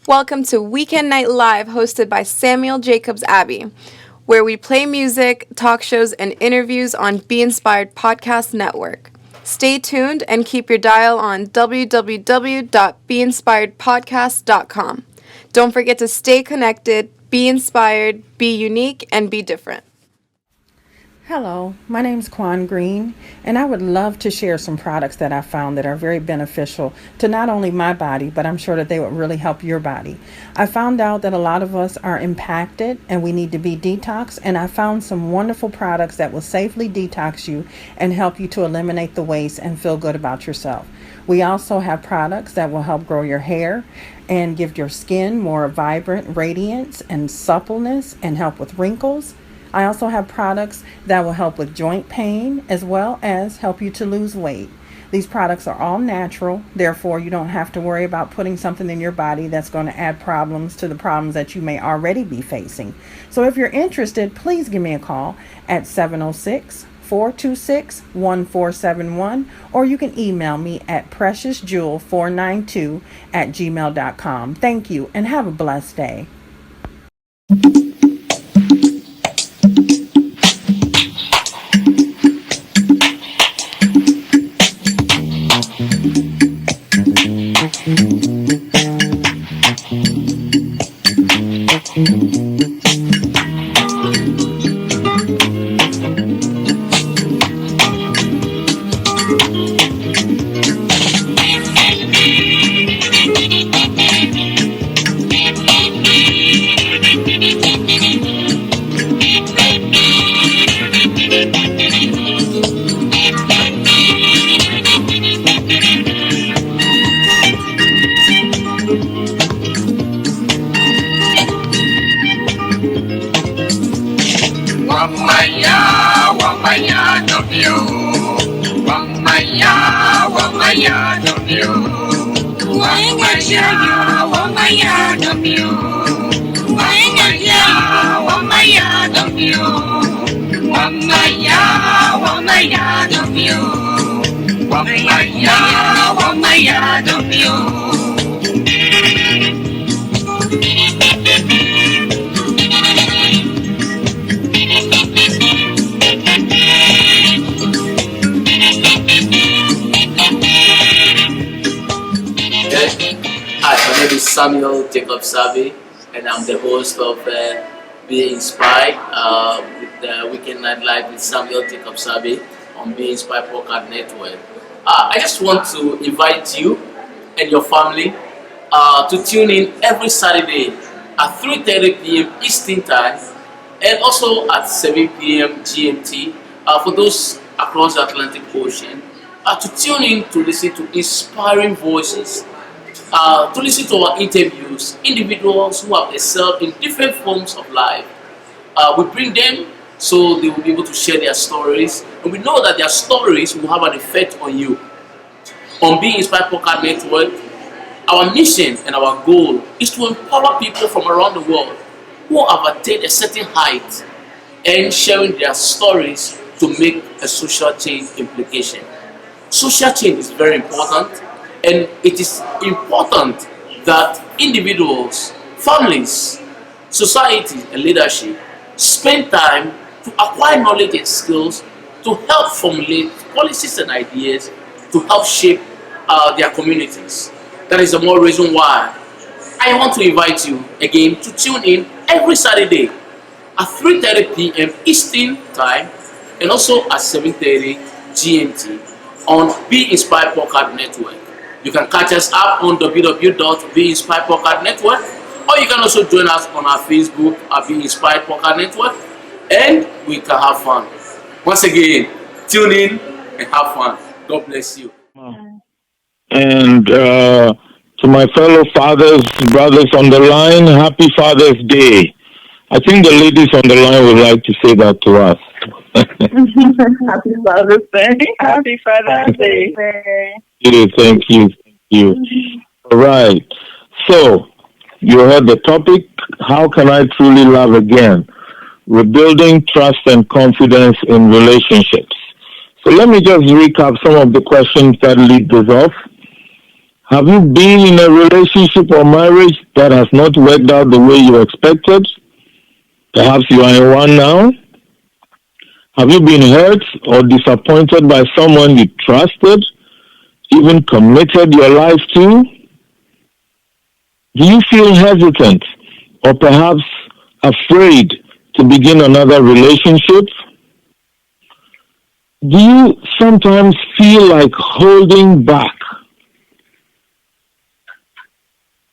Welcome to Weekend Night Live, hosted by Samuel Jacobs Abbey, where we play music, talk shows, and interviews on Be Inspired Podcast Network. Stay tuned and keep your dial on www.beinspiredpodcast.com. Don't forget to stay connected, be inspired, be unique, and be different. Hello, my name is Quan Green, and I would love to share some products that I found that are very beneficial to not only my body, but I'm sure that they would really help your body. I found out that a lot of us are impacted and we need to be detoxed, and I found some wonderful products that will safely detox you and help you to eliminate the waste and feel good about yourself. We also have products that will help grow your hair and give your skin more vibrant radiance and suppleness and help with wrinkles. I also have products that will help with joint pain as well as help you to lose weight. These products are all natural, therefore you don't have to worry about putting something in your body that's going to add problems to the problems that you may already be facing. So if you're interested, please give me a call at 706-426-1471, or you can email me at preciousjewel492@gmail.com. Thank you and have a blessed day. Hi, my name is Samuel Jacobs Abbey, and I'm the host of Be Inspired with the Weekend Night Live with Samuel Jacobs Abbey on Be Inspired Podcast Network. I just want to invite you and your family to tune in every Saturday at 3:30 p.m. Eastern Time and also at 7 p.m. GMT for those across the Atlantic Ocean to tune in to listen to inspiring voices. To listen to our interviews, individuals who have excelled in different forms of life. We bring them so they will be able to share their stories, and we know that their stories will have an effect on you. On Being Inspired Podcast Network, our mission and our goal is to empower people from around the world who have attained a certain height and sharing their stories to make a social change implication. Social change is very important. And it is important that individuals, families, society, and leadership spend time to acquire knowledge and skills to help formulate policies and ideas to help shape their communities. That is the more reason why I want to invite you again to tune in every Saturday at 3:30 p.m. Eastern Time and also at 7:30 GMT on Be Inspired Podcast Network. You can catch us up on www.Be-Inspired Podcast Network, or you can also join us on our Facebook at Be-Inspired Podcast Network, and we can have fun. Once again, tune in and have fun. God bless you. And to my fellow fathers, brothers on the line, happy Father's Day. I think the ladies on the line would like to say that to us. Happy Father's Day. Happy Father's Day. Thank you. All right. So, you heard the topic, how can I truly love again? Rebuilding trust and confidence in relationships. So let me just recap some of the questions that lead this off. Have you been in a relationship or marriage that has not worked out the way you expected? Perhaps you are in one now. Have you been hurt or disappointed by someone you trusted, even committed your life to? Do you feel hesitant or perhaps afraid to begin another relationship? Do you sometimes feel like holding back,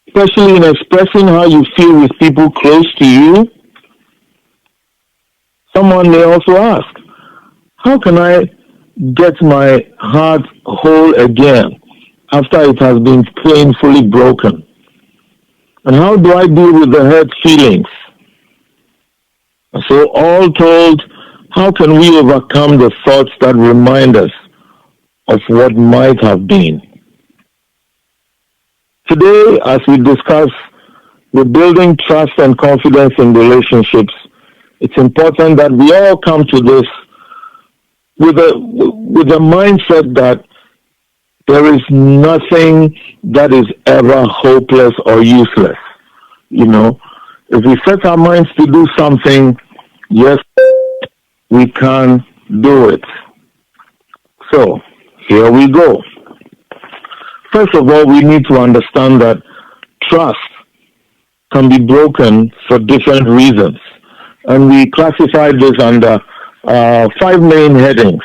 especially in expressing how you feel with people close to you? Someone may also ask, how can I get my heart whole again after it has been painfully broken? And how do I deal with the hurt feelings? So all told, how can we overcome the thoughts that remind us of what might have been? Today, as we discuss rebuilding trust and confidence in relationships, it's important that we all come to this with a mindset that there is nothing that is ever hopeless or useless. You know, if we set our minds to do something, yes, we can do it. So, here we go. First of all, we need to understand that trust can be broken for different reasons. And we classified this under 5 main headings.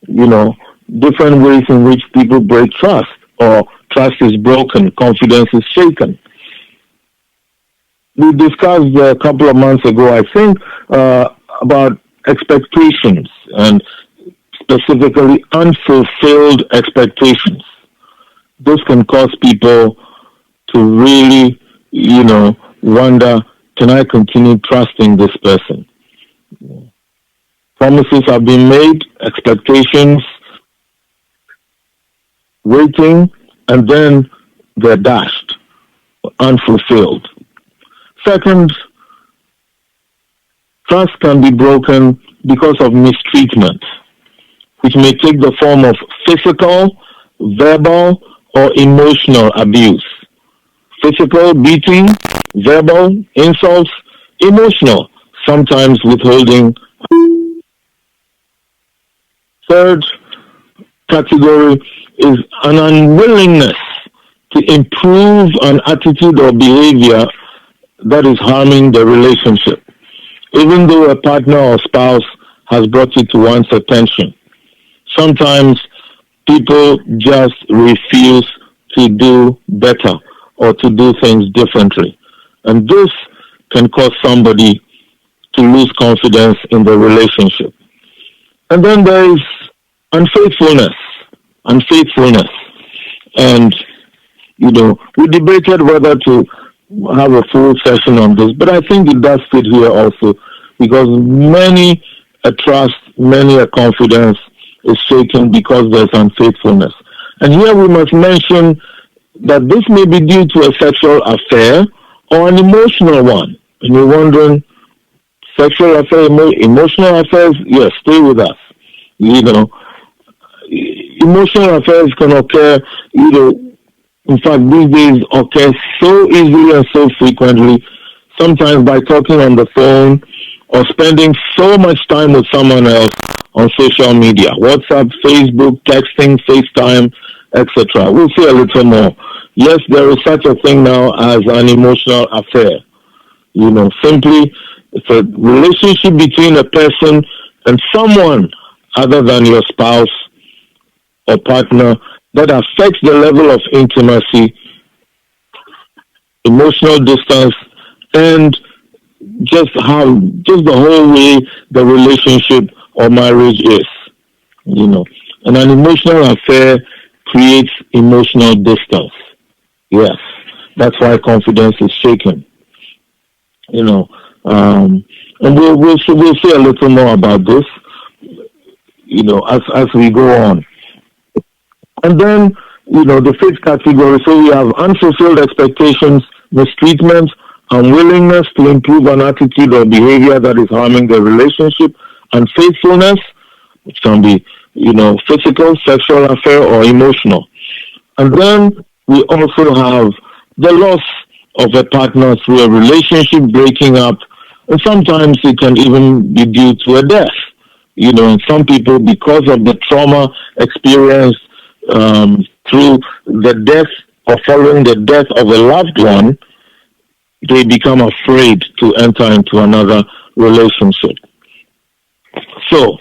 You know, different ways in which people break trust, or trust is broken, confidence is shaken. We discussed a couple of months ago, I think, about expectations, and specifically unfulfilled expectations. This can cause people to really, wonder, can I continue trusting this person? Promises have been made, expectations, waiting, and then they're dashed, unfulfilled. Second, trust can be broken because of mistreatment, which may take the form of physical, verbal, or emotional abuse. Physical, beating, verbal, insults, emotional, sometimes withholding. Third category is an unwillingness to improve an attitude or behavior that is harming the relationship, even though a partner or spouse has brought it to one's attention. Sometimes people just refuse to do better or to do things differently. And this can cause somebody to lose confidence in the relationship. And then there is unfaithfulness. And, we debated whether to have a full session on this, but I think it does fit here also, because many a trust, many a confidence is shaken because there's unfaithfulness. And here we must mention that this may be due to a sexual affair or an emotional one. And you're wondering, sexual affair, emotional affairs? Yes, stay with us. Emotional affairs can occur, in fact, these days occur so easily and so frequently, sometimes by talking on the phone or spending so much time with someone else on social media, WhatsApp, Facebook, texting, FaceTime, etc. We'll see a little more. Yes, there is such a thing now as an emotional affair. Simply, it's a relationship between a person and someone other than your spouse or partner that affects the level of intimacy, emotional distance, and just the whole way the relationship or marriage is. And an emotional affair creates emotional distance. Yes, that's why confidence is shaken. And we'll say a little more about this, as we go on. And then, the fifth category, so we have unfulfilled expectations, mistreatment, unwillingness to improve an attitude or behavior that is harming the relationship, unfaithfulness, which can be, physical, sexual affair, or emotional. And then we also have the loss of a partner through a relationship breaking up, and sometimes it can even be due to a death. And some people, because of the trauma experienced through the death or following the death of a loved one, they become afraid to enter into another relationship. So,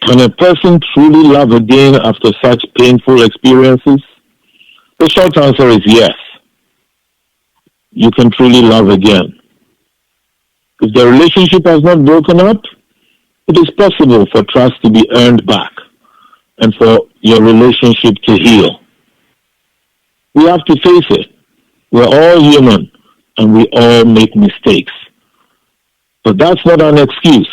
can a person truly love again after such painful experiences? The short answer is yes. You can truly love again. If the relationship has not broken up, it is possible for trust to be earned back and for your relationship to heal. We have to face it. We're all human and we all make mistakes. But that's not an excuse.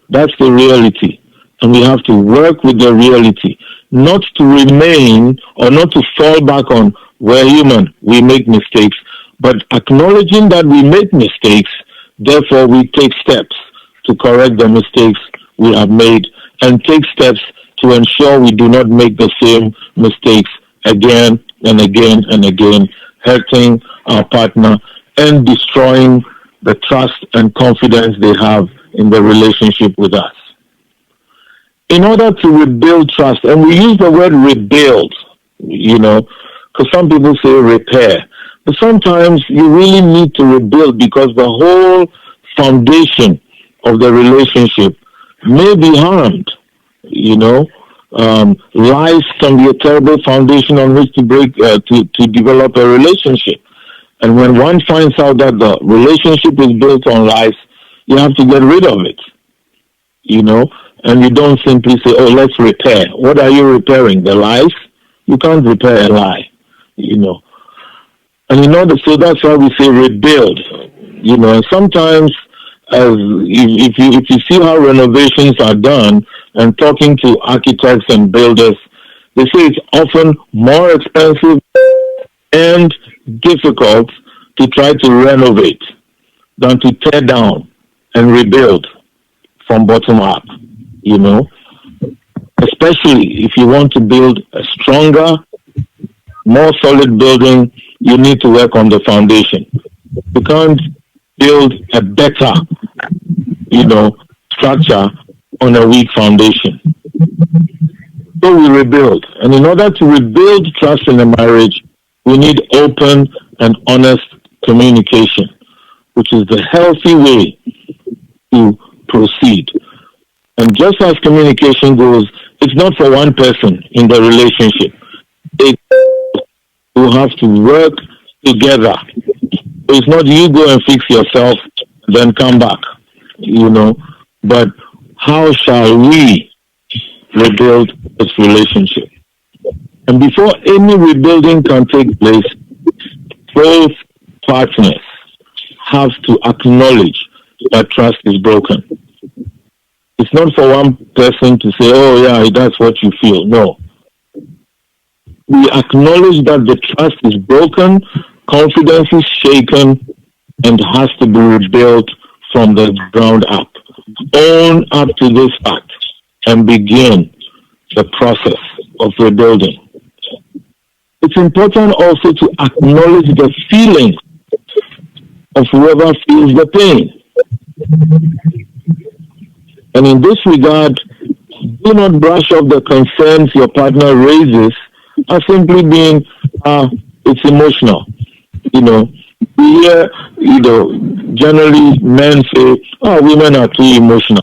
That's the reality. And we have to work with the reality, not to remain or not to fall back on we're human, we make mistakes, but acknowledging that we make mistakes, therefore we take steps to correct the mistakes we have made and take steps to ensure we do not make the same mistakes again and again and again, hurting our partner and destroying the trust and confidence they have in the relationship with us. In order to rebuild trust, and we use the word rebuild, because some people say repair, but sometimes you really need to rebuild because the whole foundation of the relationship may be harmed. Lies can be a terrible foundation on which to develop a relationship. And when one finds out that the relationship is built on lies, you have to get rid of it. And you don't simply say, oh, let's repair. What are you repairing? The lies? You can't repair a lie, And so that's why we say rebuild. And sometimes if you see how renovations are done and talking to architects and builders, they say it's often more expensive and difficult to try to renovate than to tear down and rebuild from bottom up, Especially if you want to build a stronger, more solid building, you need to work on the foundation. You can't build a better, structure on a weak foundation. So we rebuild. And in order to rebuild trust in a marriage, we need open and honest communication, which is the healthy way to proceed. And just as communication goes, it's not for one person in the relationship. They will have to work together. It's not you go and fix yourself, then come back, But how shall we rebuild this relationship? And before any rebuilding can take place, both partners have to acknowledge that trust is broken. It's not for one person to say, oh yeah, that's what you feel. No. We acknowledge that the trust is broken, confidence is shaken, and has to be rebuilt from the ground up. Own up to this fact and begin the process of rebuilding. It's important also to acknowledge the feelings of whoever feels the pain. And in this regard, do not brush off the concerns your partner raises as simply being, it's emotional. We hear, generally men say, oh, women are too emotional,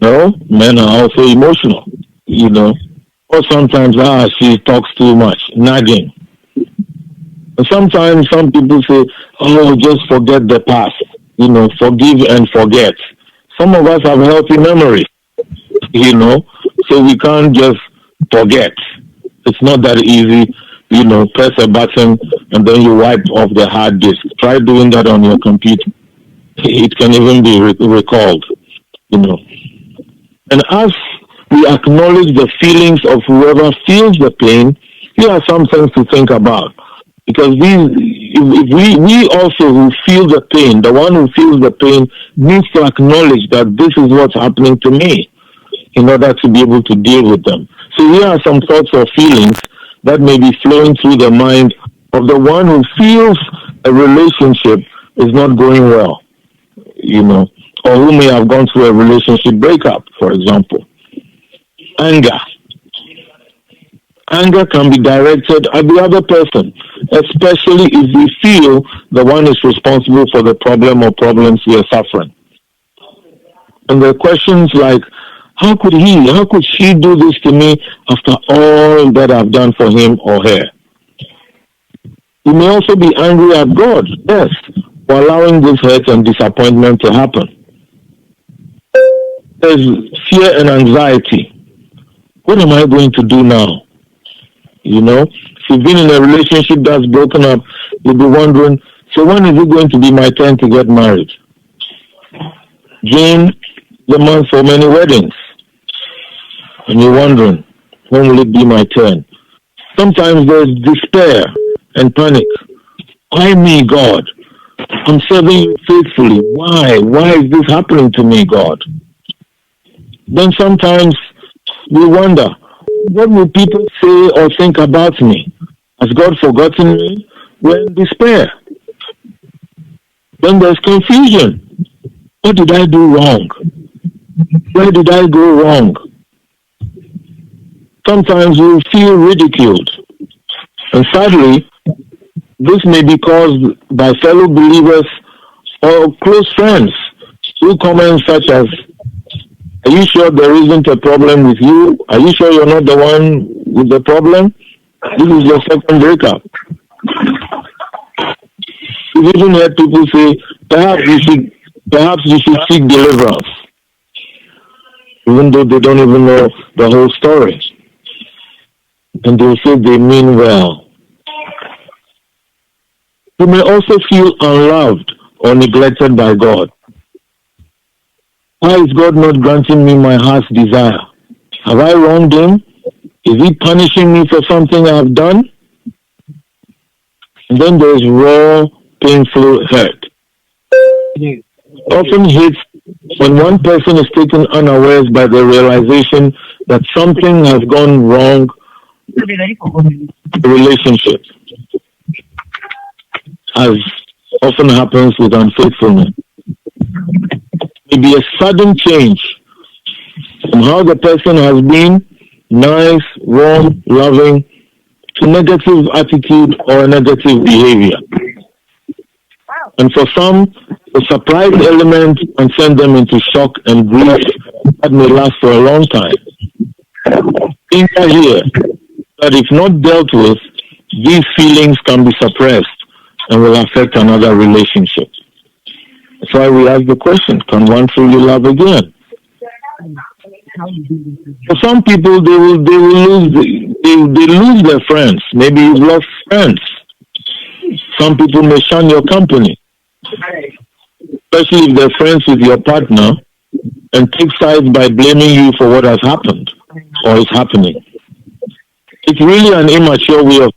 No, men are also emotional, Or sometimes, she talks too much, nagging. And sometimes some people say, oh, just forget the past, forgive and forget. Some of us have healthy memories, so we can't just forget. It's not that easy, press a button and then you wipe off the hard disk. Try doing that on your computer. It can even be recalled, And as we acknowledge the feelings of whoever feels the pain, here are some things to think about. Because we also who feel the pain, the one who feels the pain needs to acknowledge that this is what's happening to me in order to be able to deal with them. So here are some thoughts or feelings that may be flowing through the mind of the one who feels a relationship is not going well, or who may have gone through a relationship breakup, for example. Anger. Anger can be directed at the other person, especially if we feel the one is responsible for the problem or problems we are suffering. And there are questions like, how could she do this to me after all that I've done for him or her? You may also be angry at God, yes, for allowing this hurt and disappointment to happen. There's fear and anxiety. What am I going to do now? If you've been in a relationship that's broken up, you'll be wondering, so when is it going to be my turn to get married? June, the month for many weddings. And you're wondering, when will it be my turn? Sometimes there's despair and panic. Why me, God? I'm serving you faithfully. Why? Why is this happening to me, God? Then sometimes we wonder, what will people say or think about me? Has God forgotten me? We're in despair. Then there's confusion. What did I do wrong? Where did I go wrong? Sometimes we feel ridiculed. And sadly, this may be caused by fellow believers or close friends through comments such as, are you sure there isn't a problem with you? Are you sure you're not the one with the problem? This is your second breakup. We've even heard people say, perhaps you should seek deliverance, even though they don't even know the whole story. And they'll say they mean well. You may also feel unloved or neglected by God. Why is God not granting me my heart's desire? Have I wronged him? Is he punishing me for something I've done? And then there's raw, painful hurt. It often hits when one person is taken unawares by the realization that something has gone wrong in the relationship, as often happens with unfaithfulness. Maybe a sudden change from how the person has been, nice, warm, loving, to negative attitude or negative behavior. And for some, the surprise element can send them into shock and grief that may last for a long time. Things are here that if not dealt with, these feelings can be suppressed and will affect another relationship. That's why we ask the question, can one truly love again? For some people, they lose their friends. Maybe you've lost friends. Some people may shun your company, especially if they're friends with your partner and take sides by blaming you for what has happened or is happening. It's really an immature way of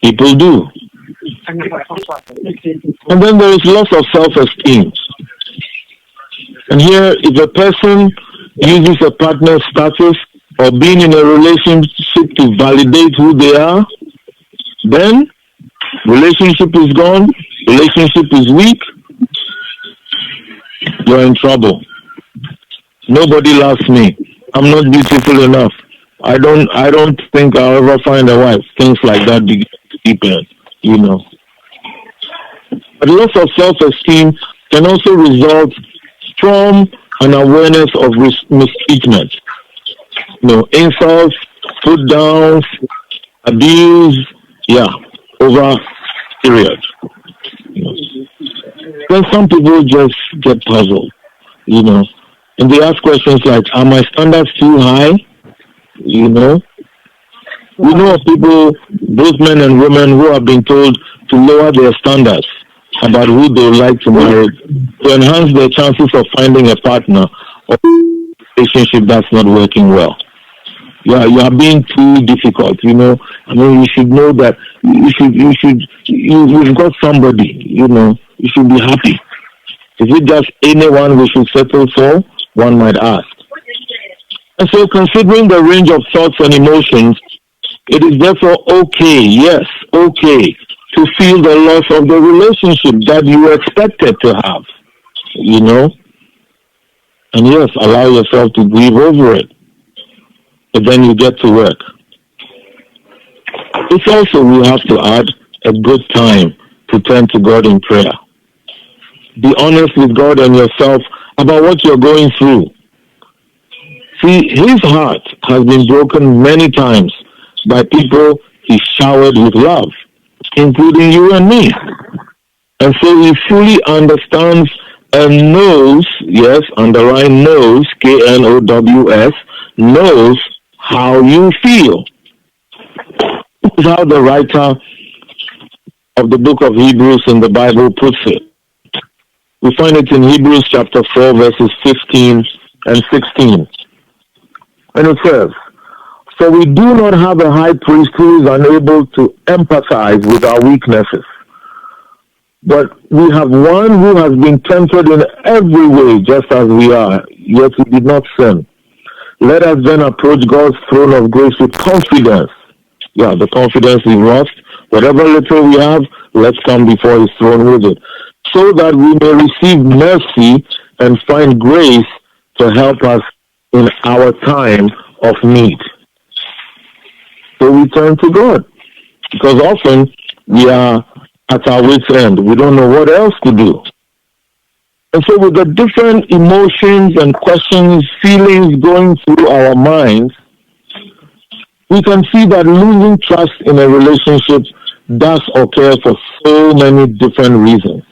people do. And then there is loss of self-esteem. And here, if a person uses a partner's status or being in a relationship to validate who they are, then relationship is gone, relationship is weak, you're in trouble. Nobody loves me. I'm not beautiful enough. I don't think I'll ever find a wife. Things like that begin to deepen, But loss of self-esteem can also result from an awareness of mistreatment. Insults, put downs, abuse, over period. Then some people just get puzzled, and they ask questions like, are my standards too high? We know of people, both men and women, who have been told to lower their standards about who they would like to marry to enhance their chances of finding a partner or a relationship that's not working well. You are being too difficult, you should know that you've got somebody, you should be happy. Is it just anyone we should settle for? One might ask. And so, considering the range of thoughts and emotions, it is therefore okay, yes, okay, to feel the loss of the relationship that you expected to have, you know? And yes, allow yourself to grieve over it. But then you get to work. It's also, we have to add, a good time to turn to God in prayer. Be honest with God and yourself about what you're going through. See, his heart has been broken many times by people he showered with love, including you and me. And so he fully understands and knows, yes, underline knows, Knows, knows how you feel. This is how the writer of the book of Hebrews in the Bible puts it. We find it in Hebrews chapter 4, verses 15 and 16. And it says, "For we do not have a high priest who is unable to empathize with our weaknesses, but we have one who has been tempted in every way, just as we are, yet he did not sin. Let us then approach God's throne of grace with confidence." Yeah, the confidence we lost. Whatever little we have, let's come before his throne with it, so that we may receive mercy and find grace to help us in our time of need. So we turn to God, because often we are at our wit's end. We don't know what else to do. And so with the different emotions and questions, feelings going through our minds, we can see that losing trust in a relationship does occur for so many different reasons.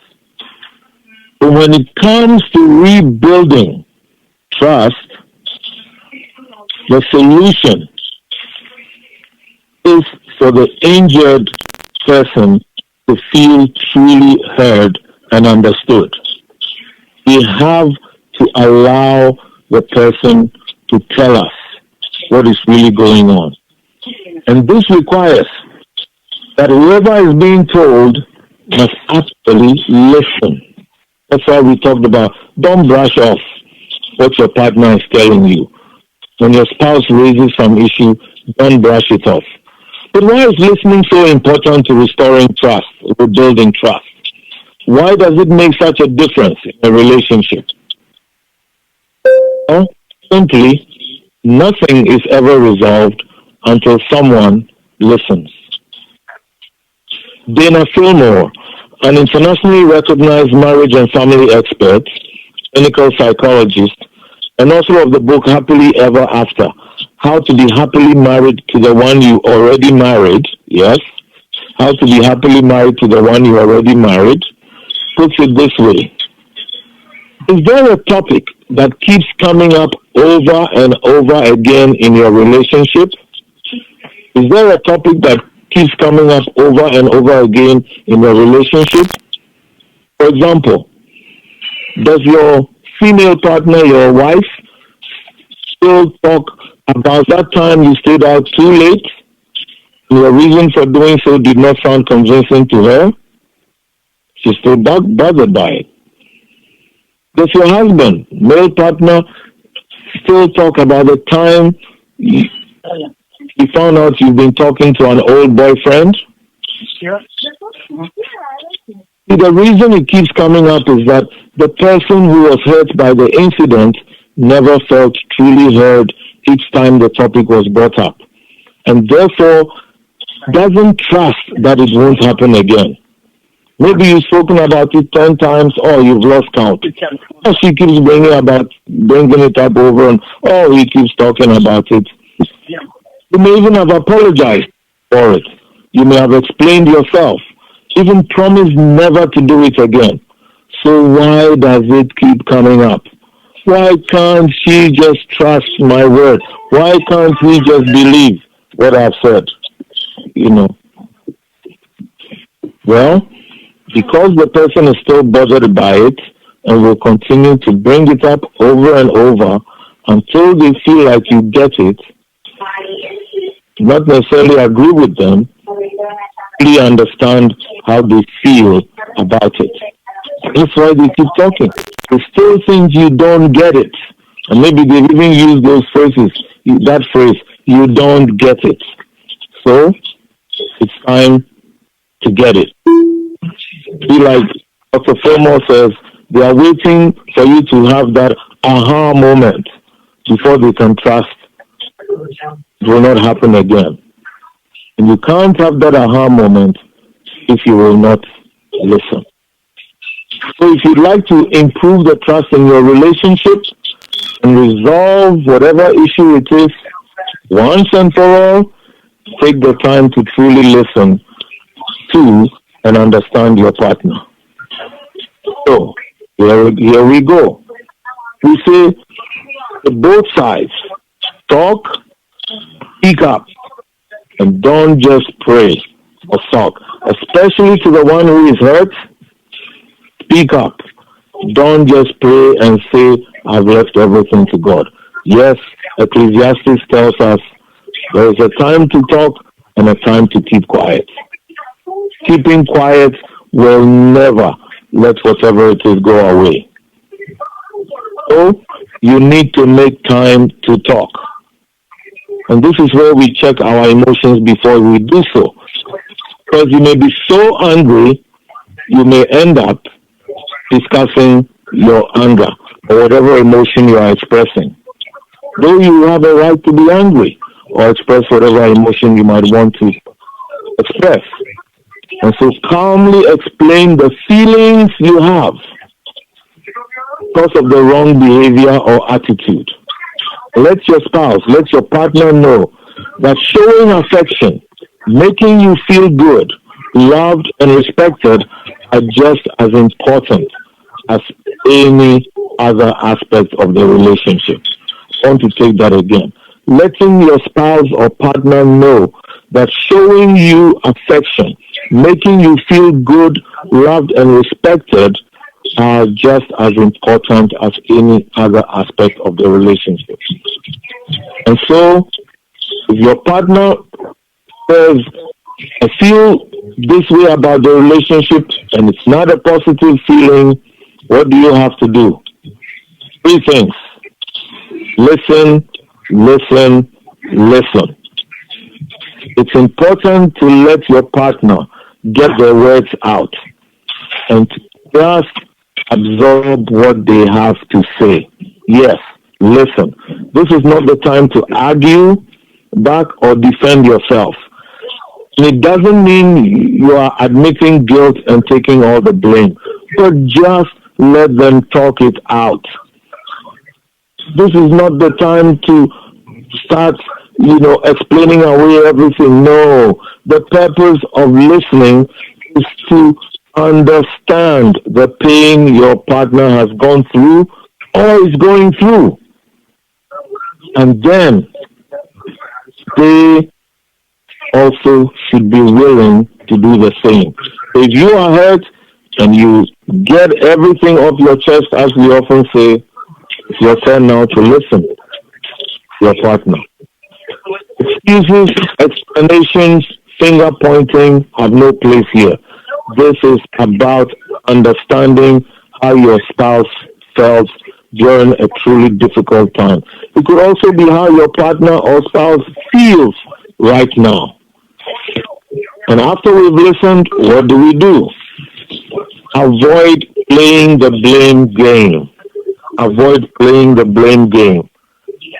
But when it comes to rebuilding trust, the solution is for the injured person to feel truly heard and understood. We have to allow the person to tell us what is really going on. And this requires that whoever is being told must actually listen. That's why we talked about don't brush off what your partner is telling you. When your spouse raises some issue, don't brush it off. But why is listening so important to restoring trust, rebuilding trust? Why does it make such a difference in a relationship? Well, simply, nothing is ever resolved until someone listens. Dana Fillmore, an internationally recognized marriage and family expert, clinical psychologist, and author of the book Happily Ever After, How to Be Happily Married to the One You Already Married, yes, How to Be Happily Married to the One You Already Married, puts it this way. Is there a topic that keeps coming up over and over again in your relationship? Is there a topic that keeps coming up over and over again in your relationship? For example, does your female partner, your wife, still talk about that time you stayed out too late? Your reason for doing so did not sound convincing to her? She's still bothered by it. Does your husband, male partner, still talk about the time you found out you've been talking to an old boyfriend? Sure. The reason it keeps coming up is that the person who was hurt by the incident never felt truly heard each time the topic was brought up, and therefore doesn't trust that it won't happen again. Maybe you've spoken about it 10 times, or you've lost count. Or she keeps bringing it up over, and he keeps talking about it. You may even have apologized for it. You may have explained yourself, even promised never to do it again. So why does it keep coming up? Why can't she just trust my word? Why can't we just believe what I've said? Well, because the person is still bothered by it and will continue to bring it up over and over until they feel like you get it, not necessarily agree with them, really understand how they feel about it. That's why they keep talking. They still think you don't get it. And maybe they've even used those phrases, that phrase, you don't get it. So it's time to get it. Be like Dr. Fillmore says, they are waiting for you to have that aha moment before they can trust it will not happen again. And you can't have that aha moment if you will not listen. So if you'd like to improve the trust in your relationship and resolve whatever issue it is once and for all, take the time to truly listen to and understand your partner. So here we go. We say both sides talk, speak up, and don't just pray or sulk. Especially to the one who is hurt, speak up. Don't just pray and say, I've left everything to God. Yes, Ecclesiastes tells us there is a time to talk and a time to keep quiet. Keeping quiet will never let whatever it is go away. So you need to make time to talk. And this is where we check our emotions before we do so. Because you may be so angry, you may end up discussing your anger or whatever emotion you are expressing. Though you have a right to be angry or express whatever emotion you might want to express. And so calmly explain the feelings you have because of the wrong behavior or attitude. Let your spouse, let your partner know that showing affection, making you feel good, loved, and respected are just as important as any other aspect of the relationship. I want to take that again. Letting your spouse or partner know that showing you affection, making you feel good, loved, and respected are just as important as any other aspect of the relationship. And so, if your partner says, I feel this way about the relationship and it's not a positive feeling, what do you have to do? 3 things. Listen, listen, listen. It's important to let your partner get their words out and to just absorb what they have to say. Yes, listen. This is not the time to argue back or defend yourself. And it doesn't mean you are admitting guilt and taking all the blame, but just let them talk it out. This is not the time to start, explaining away everything. No, the purpose of listening is to understand the pain your partner has gone through or is going through. And then they also should be willing to do the same. If you are hurt and you get everything off your chest, as we often say, it's your turn now to listen to your partner. Excuses, explanations, finger pointing have no place here. This is about understanding how your spouse felt during a truly difficult time. It could also be how your partner or spouse feels right now. And after we've listened, what do? Avoid playing the blame game. Avoid playing the blame game.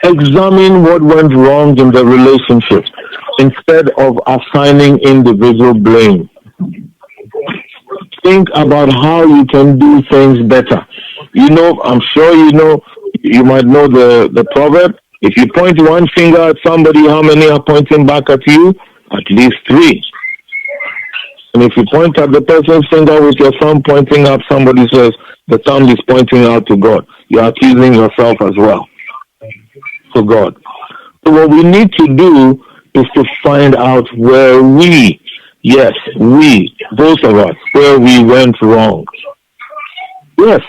Examine what went wrong in the relationship instead of assigning individual blame. Think about how you can do things better. I'm sure you might know the proverb. If you point one finger at somebody, how many are pointing back at you? At least 3. And if you point at the person's finger with your thumb pointing up, somebody says the thumb is pointing out to God. You're accusing yourself as well to God. So what we need to do is to find out where we, both of us, where we went wrong. Yes,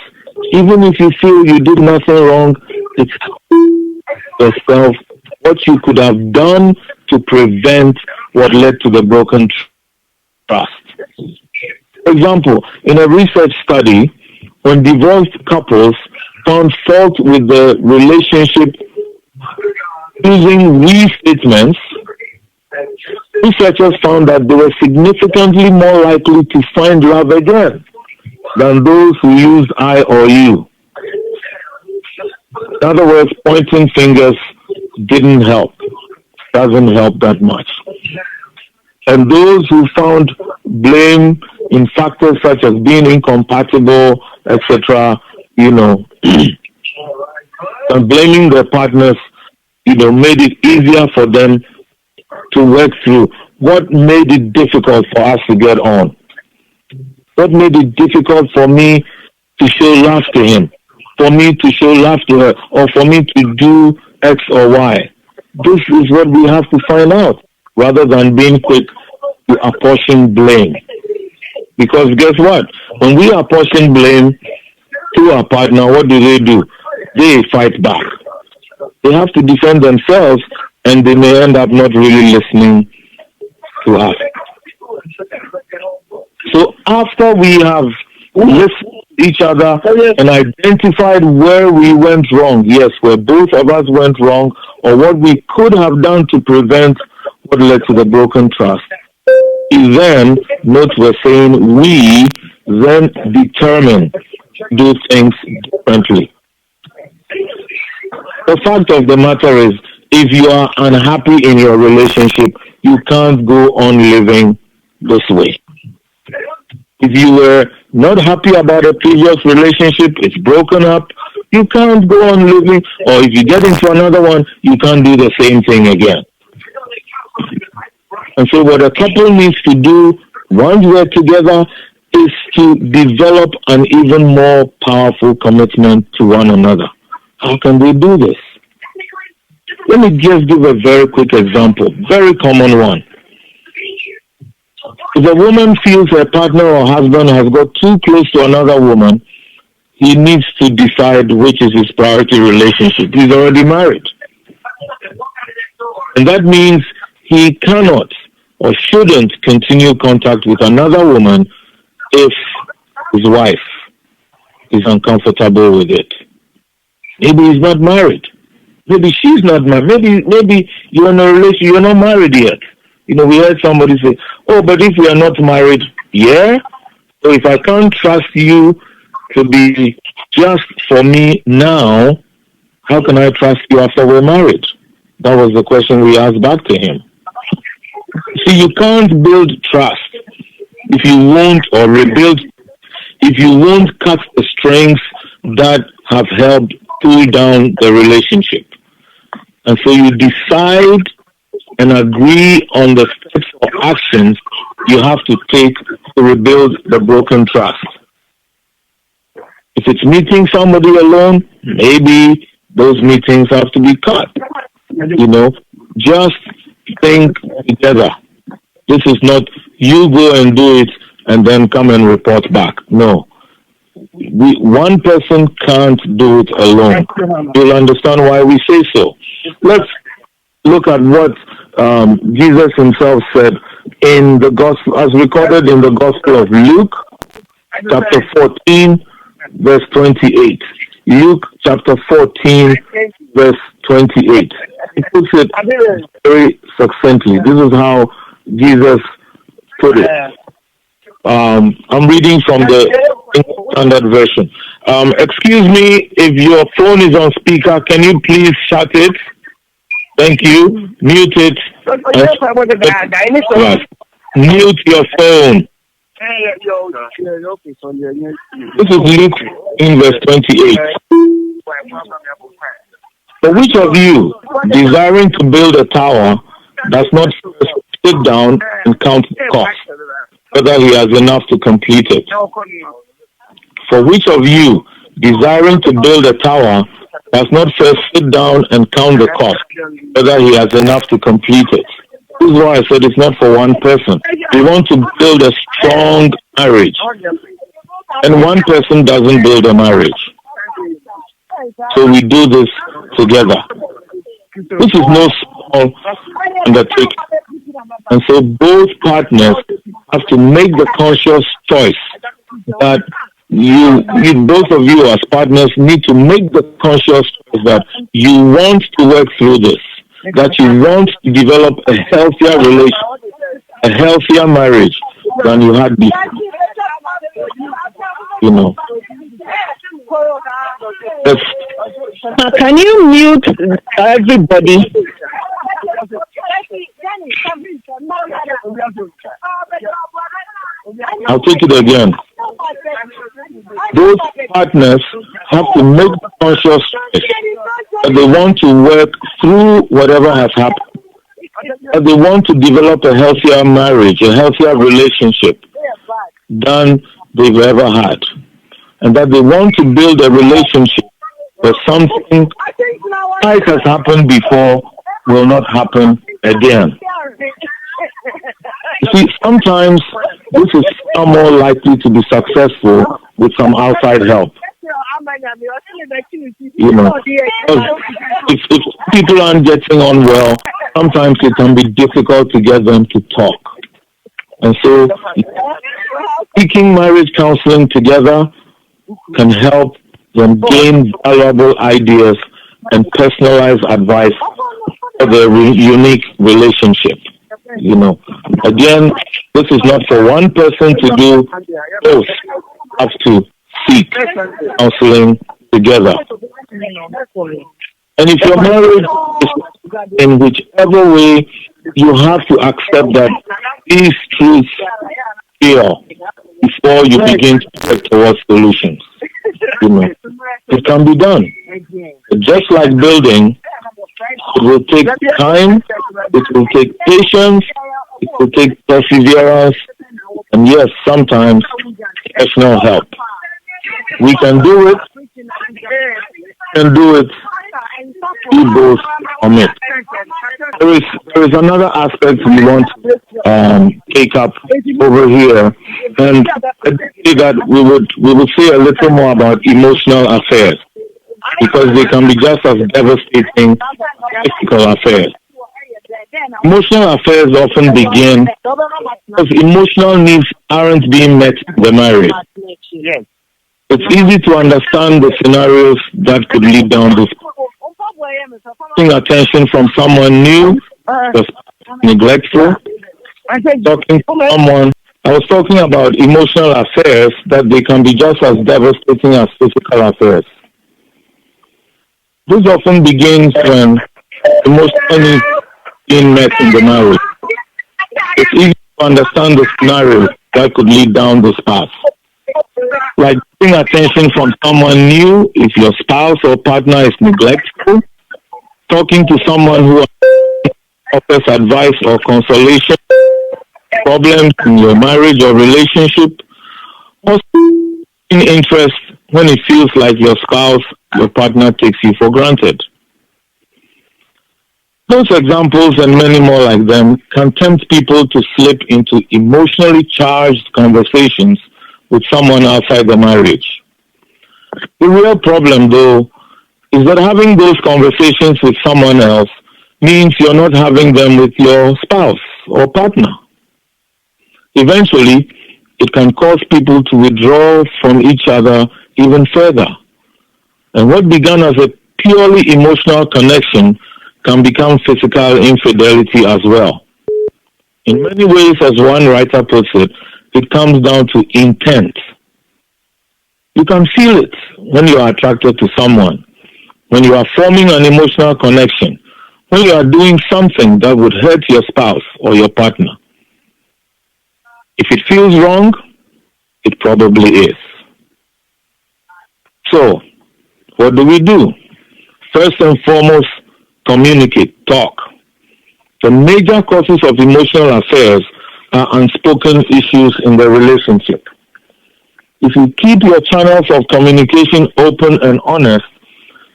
even if you feel you did nothing wrong, it's yourself what you could have done to prevent what led to the broken trust. For example, in a research study, when divorced couples found fault with the relationship using we statements, researchers found that they were significantly more likely to find love again than those who used I or you. In other words, pointing fingers didn't help, doesn't help that much. And those who found blame in factors such as being incompatible, etc., and blaming their partners, made it easier for them to work through. What made it difficult for us to get on? What made it difficult for me to show love to him, for me to show love to her, or for me to do X or Y? This is what we have to find out, rather than being quick to apportion blame. Because guess what? When we apportion blame to our partner, what do? They fight back. They have to defend themselves, and they may end up not really listening to us. So after we have listened to each other and identified where we went wrong, yes, where both of us went wrong, or what we could have done to prevent what led to the broken trust, then, note we're saying we then determine to do things differently. The fact of the matter is, if you are unhappy in your relationship, you can't go on living this way. If you were not happy about a previous relationship, it's broken up, you can't go on living, or if you get into another one, you can't do the same thing again. And so what a couple needs to do once we're together is to develop an even more powerful commitment to one another. How can they do this? Let me just give a very quick example, very common one. If a woman feels her partner or husband has got too close to another woman, he needs to decide which is his priority relationship. He's already married. And that means he cannot or shouldn't continue contact with another woman if his wife is uncomfortable with it. Maybe he's not married. Maybe she's not married. Maybe you're in a relationship, you're not married yet. We heard somebody say, oh, but if we are not married, yeah? So if I can't trust you to be just for me now, how can I trust you after we're married? That was the question we asked back to him. See, you can't build trust if you won't, or rebuild, if you won't cut the strings that have helped pull down the relationship. And so you decide and agree on the steps or actions you have to take to rebuild the broken trust. If it's meeting somebody alone, maybe those meetings have to be cut. Just think together. This is not you go and do it and then come and report back. No. One person can't do it alone. You'll understand why we say so. Let's look at what Jesus himself said in the gospel, as recorded in the Gospel of Luke, chapter 14, verse 28. Luke chapter 14, verse 28. He puts it very succinctly. This is how Jesus put it. I'm reading from the Standard Version. Excuse me, if your phone is on speaker, can you please shut it? Thank you. Mute it. Mute your phone. This is Luke in verse 28. For which of you, desiring to build a tower, does not first sit down and count the cost, whether he has enough to complete it? For which of you, desiring to build a tower, does not first sit down and count the cost, whether he has enough to complete it? This is why I said it's not for one person. We want to build a strong marriage, and one person doesn't build a marriage. So we do this together. This is no small undertaking. And so both partners have to make the conscious choice that both of you as partners need to make the conscious choice that you want to work through this, that you want to develop a healthier relationship, a healthier marriage than you had before. You know. Yes. Can you mute everybody? I'll take it again. Those partners have to make the conscious choice that they want to work through whatever has happened, that they want to develop a healthier marriage, a healthier relationship than they've ever had, and that they want to build a relationship where something like has happened before will not happen again. You see, sometimes this is far more likely to be successful with some outside help. You know, if people aren't getting on well, sometimes it can be difficult to get them to talk. And so, seeking marriage counseling together can help them gain valuable ideas and personalized advice for their unique relationship. You know, again, this is not for one person to do. Both have to seek counseling together. And if you're married, in whichever way, you have to accept that these truths fail before you begin to work towards solutions. You know, it can be done. Just like building, it will take time, it will take patience, it will take perseverance, and yes, sometimes professional help. We can do it. We both commit. There is another aspect we want to take up over here, and I think that we will say a little more about emotional affairs, because they can be just as devastating as physical affairs. Emotional affairs often begin because emotional needs aren't being met in the marriage. It's easy to understand the scenarios that could lead down this. Taking attention from someone new, just neglectful, talking to someone. I was talking about emotional affairs, that they can be just as devastating as physical affairs. This often begins when emotional needs being met in the marriage. It's easy to understand the scenario that could lead down this path. Like taking attention from someone new if your spouse or partner is neglectful, talking to someone who offers advice or consolation, problems in your marriage or relationship, or in interest when it feels like your spouse, your partner takes you for granted. Those examples and many more like them can tempt people to slip into emotionally charged conversations with someone outside the marriage. The real problem, though, is that having those conversations with someone else means you're not having them with your spouse or partner. Eventually, it can cause people to withdraw from each other even further. And what began as a purely emotional connection can become physical infidelity as well. In many ways, as one writer puts it, it comes down to intent. You can feel it when you are attracted to someone, when you are forming an emotional connection, when you are doing something that would hurt your spouse or your partner. If it feels wrong, it probably is. So, what do? First and foremost, communicate, talk. The major causes of emotional affairs are unspoken issues in the relationship. If you keep your channels of communication open and honest,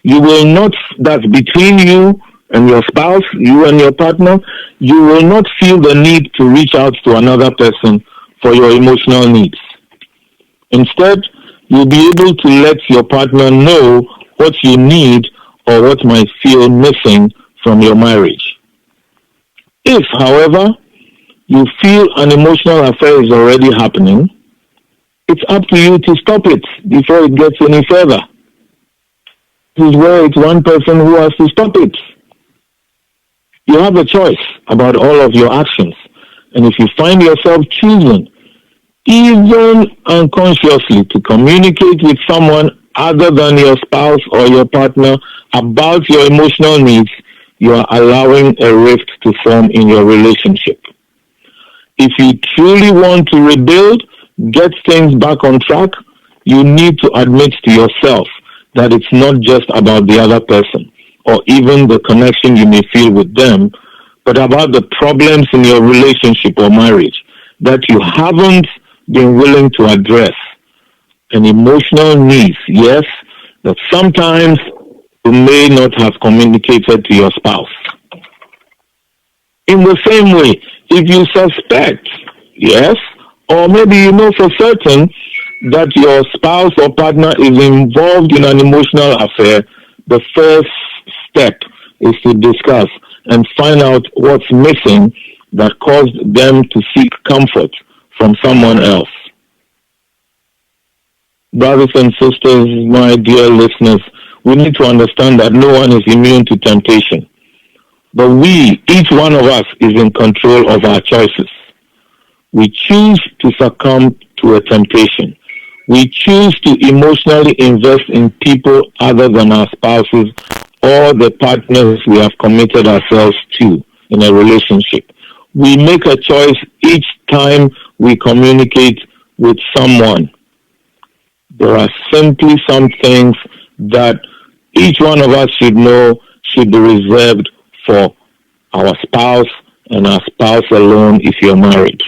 you will not, that's between you and your spouse, you and your partner, you will not feel the need to reach out to another person for your emotional needs. Instead, you'll be able to let your partner know what you need or what might feel missing from your marriage. If, however, you feel an emotional affair is already happening, it's up to you to stop it before it gets any further. This is where it's one person who has to stop it. You have a choice about all of your actions. And if you find yourself choosing, even unconsciously, to communicate with someone other than your spouse or your partner about your emotional needs, you are allowing a rift to form in your relationship. If you truly want to rebuild, get things back on track, you need to admit to yourself that it's not just about the other person or even the connection you may feel with them, but about the problems in your relationship or marriage that you haven't been willing to address. And emotional needs, yes, that sometimes you may not have communicated to your spouse. In the same way, if you suspect, yes, or maybe you know for certain that your spouse or partner is involved in an emotional affair, the first step is to discuss and find out what's missing that caused them to seek comfort from someone else. Brothers and sisters, my dear listeners, we need to understand that no one is immune to temptation. But we, each one of us, is in control of our choices. We choose to succumb to a temptation. We choose to emotionally invest in people other than our spouses or the partners we have committed ourselves to in a relationship. We make a choice each time we communicate with someone. There are simply some things that each one of us should know should be reserved for our spouse and our spouse alone if you're married.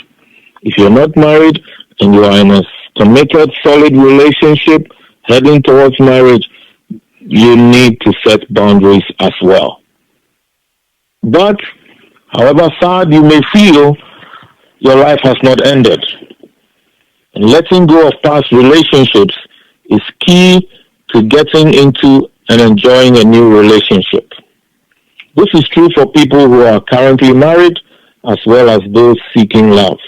If you're not married and you are in a committed, solid relationship heading towards marriage, you need to set boundaries as well. But, however sad you may feel, your life has not ended. And letting go of past relationships is key to getting into and enjoying a new relationship. This is true for people who are currently married as well as those seeking love.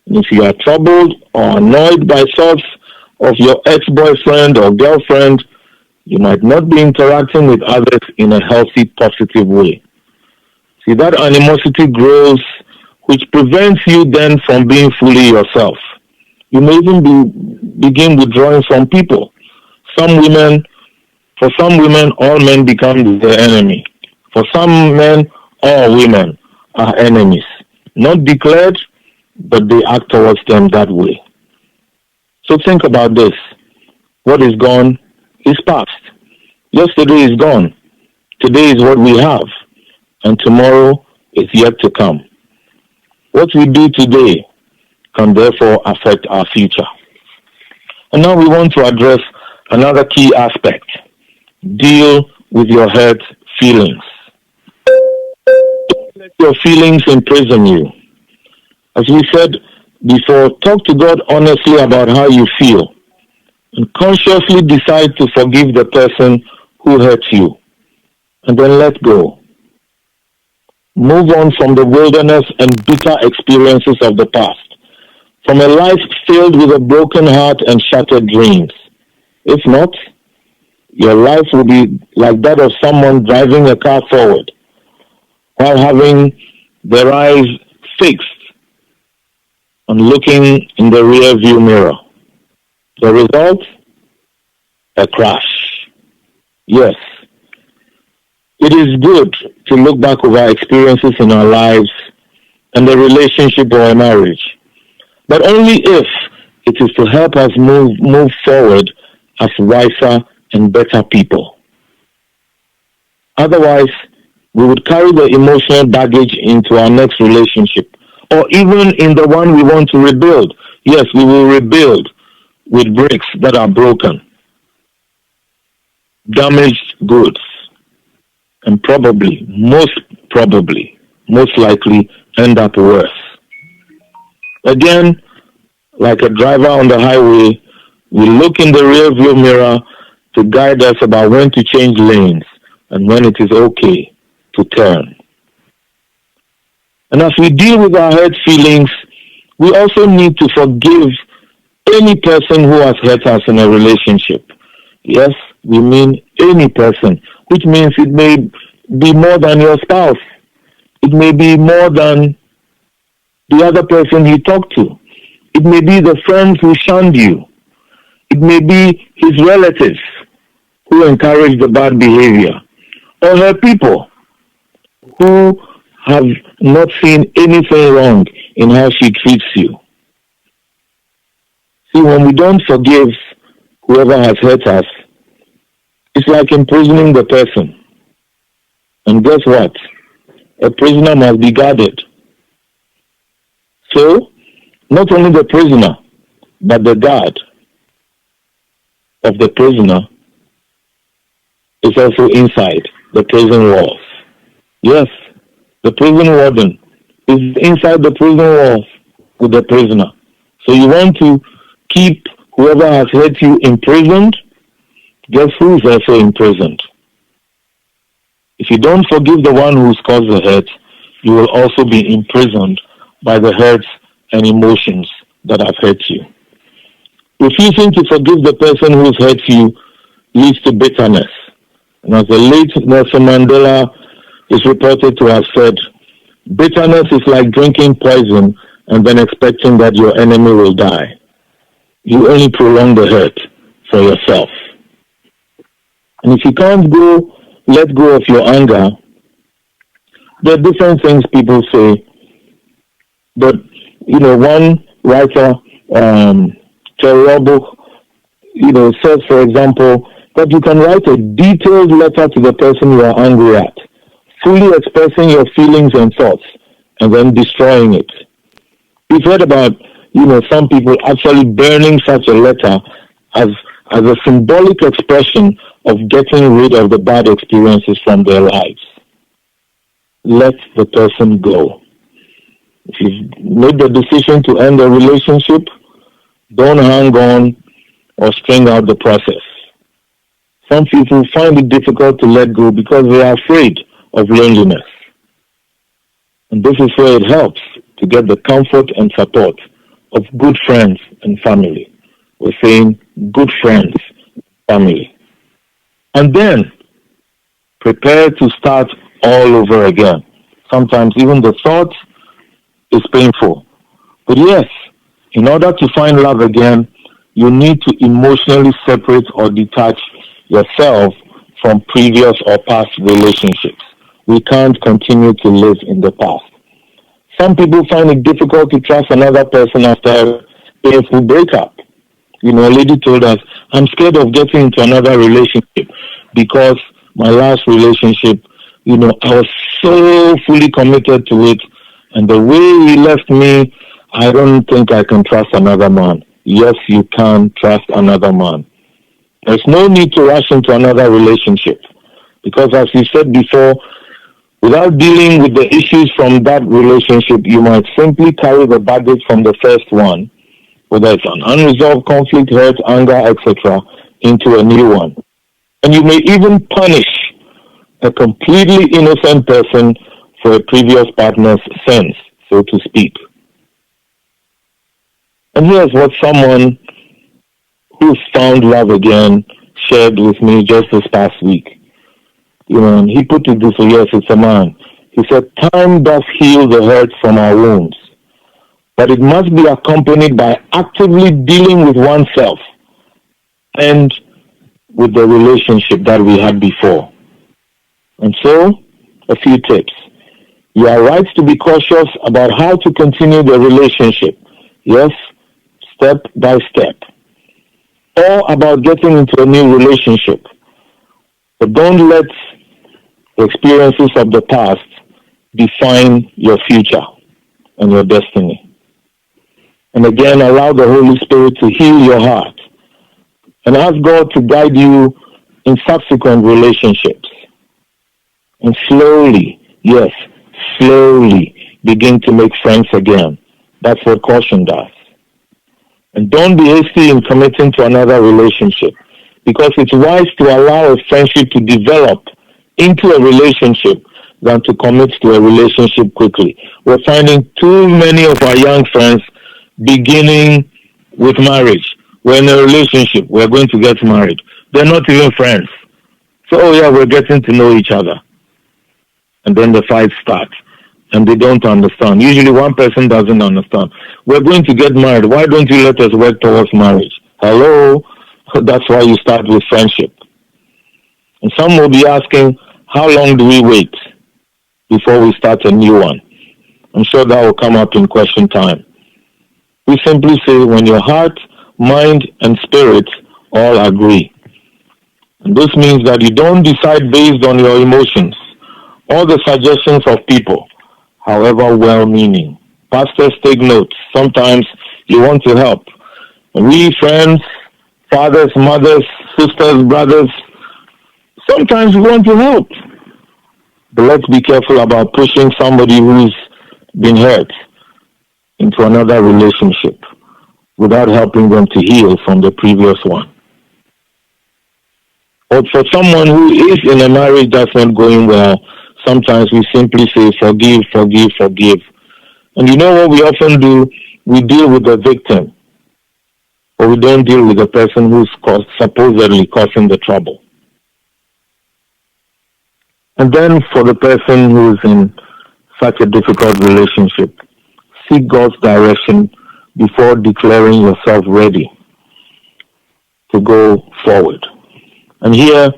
And if you are troubled or annoyed by thoughts of your ex-boyfriend or girlfriend, you might not be interacting with others in a healthy, positive way. See, that animosity grows, which prevents you then from being fully yourself. You may even begin withdrawing from people. For some women, all men become their enemy. For some men, all women are enemies. Not declared, but they act towards them that way. So think about this. What is gone is past. Yesterday is gone. Today is what we have. And tomorrow is yet to come. What we do today can therefore affect our future. And now we want to address another key aspect. Deal with your hurt feelings. Don't let your feelings imprison you. As we said before, talk to God honestly about how you feel and consciously decide to forgive the person who hurt you, and then let go. Move on from the wilderness and bitter experiences of the past, from a life filled with a broken heart and shattered dreams. If not, your life will be like that of someone driving a car forward while having their eyes fixed on looking in the rear view mirror. The result? A crash. Yes, it is good to look back over our experiences in our lives and a relationship or a marriage, but only if it is to help us move forward as wiser and better people. Otherwise, we would carry the emotional baggage into our next relationship, or even in the one we want to rebuild. Yes, we will rebuild with bricks that are broken, damaged goods, and most likely end up worse. Again, like a driver on the highway, we look in the rear view mirror to guide us about when to change lanes and when it is okay to turn. And as we deal with our hurt feelings, we also need to forgive any person who has hurt us in a relationship. Yes, we mean any person, which means it may be more than your spouse. It may be more than the other person you talk to. It may be the friends who shunned you. It may be his relatives who encourage the bad behavior, or her people who have not seen anything wrong in how she treats you. See, when we don't forgive whoever has hurt us, it's like imprisoning the person. And guess what? A prisoner must be guarded. So, not only the prisoner, but the guard of the prisoner is also inside the prison walls. Yes, the prison warden is inside the prison walls with the prisoner. So you want to keep whoever has hurt you imprisoned? Guess who is also imprisoned? If you don't forgive the one who's caused the hurt, you will also be imprisoned by the hurts and emotions that have hurt you. Refusing to forgive the person who's hurt you leads to bitterness. And as the late Nelson Mandela is reported to have said, bitterness is like drinking poison and then expecting that your enemy will die. You only prolong the hurt for yourself. And if you can't let go of your anger, there are different things people say. But, one writer, Terry Roebuck, says, for example, that you can write a detailed letter to the person you are angry at, fully expressing your feelings and thoughts, and then destroying it. We've heard about, some people actually burning such a letter as a symbolic expression of getting rid of the bad experiences from their lives. Let the person go. If you've made the decision to end a relationship, don't hang on or string out the process. Some people find it difficult to let go because they are afraid of loneliness. And this is where it helps to get the comfort and support of good friends and family. We're saying good friends, family. And then prepare to start all over again. Sometimes even the thought is painful. But yes, in order to find love again, you need to emotionally separate or detach yourself from previous or past relationships. We can't continue to live in the past. Some people find it difficult to trust another person after a painful breakup. A lady told us, I'm scared of getting into another relationship because my last relationship, I was so fully committed to it. And the way he left me, I don't think I can trust another man. Yes, you can trust another man. There's no need to rush into another relationship because, as we said before, without dealing with the issues from that relationship, you might simply carry the baggage from the first one, whether it's an unresolved conflict, hurt, anger, etc., into a new one. And you may even punish a completely innocent person for a previous partner's sins, so to speak. And here's what someone who's found love again shared with me just this past week. And he put it this way, yes, it's a man. He said, time does heal the hurt from our wounds, but it must be accompanied by actively dealing with oneself and with the relationship that we had before. And so, a few tips. You are right to be cautious about how to continue the relationship. Yes, step by step. Or about getting into a new relationship. But don't let the experiences of the past define your future and your destiny. And again, allow the Holy Spirit to heal your heart and ask God to guide you in subsequent relationships. And slowly, yes, slowly begin to make friends again. That's what caution does. And don't be hasty in committing to another relationship, because it's wise to allow a friendship to develop into a relationship than to commit to a relationship quickly. We're finding too many of our young friends beginning with marriage. We're in a relationship. We're going to get married. They're not even friends. So, oh yeah, we're getting to know each other. And then the fight starts. And they don't understand. Usually one person doesn't understand. We're going to get married. Why don't you let us work towards marriage? Hello? That's why you start with friendship. And some will be asking, how long do we wait before we start a new one? I'm sure that will come up in question time. We simply say when your heart, mind, and spirit all agree. And this means that you don't decide based on your emotions or the suggestions of people, however well-meaning. Pastors, take notes. Sometimes you want to help. We, friends, fathers, mothers, sisters, brothers, sometimes we want to help. But let's be careful about pushing somebody who's been hurt into another relationship without helping them to heal from the previous one. Or for someone who is in a marriage that's not going well, sometimes we simply say, forgive, forgive, forgive. And you know what we often do? We deal with the victim, or we don't deal with the person who's supposedly causing the trouble. And then for the person who's in such a difficult relationship, seek God's direction before declaring yourself ready to go forward. And here,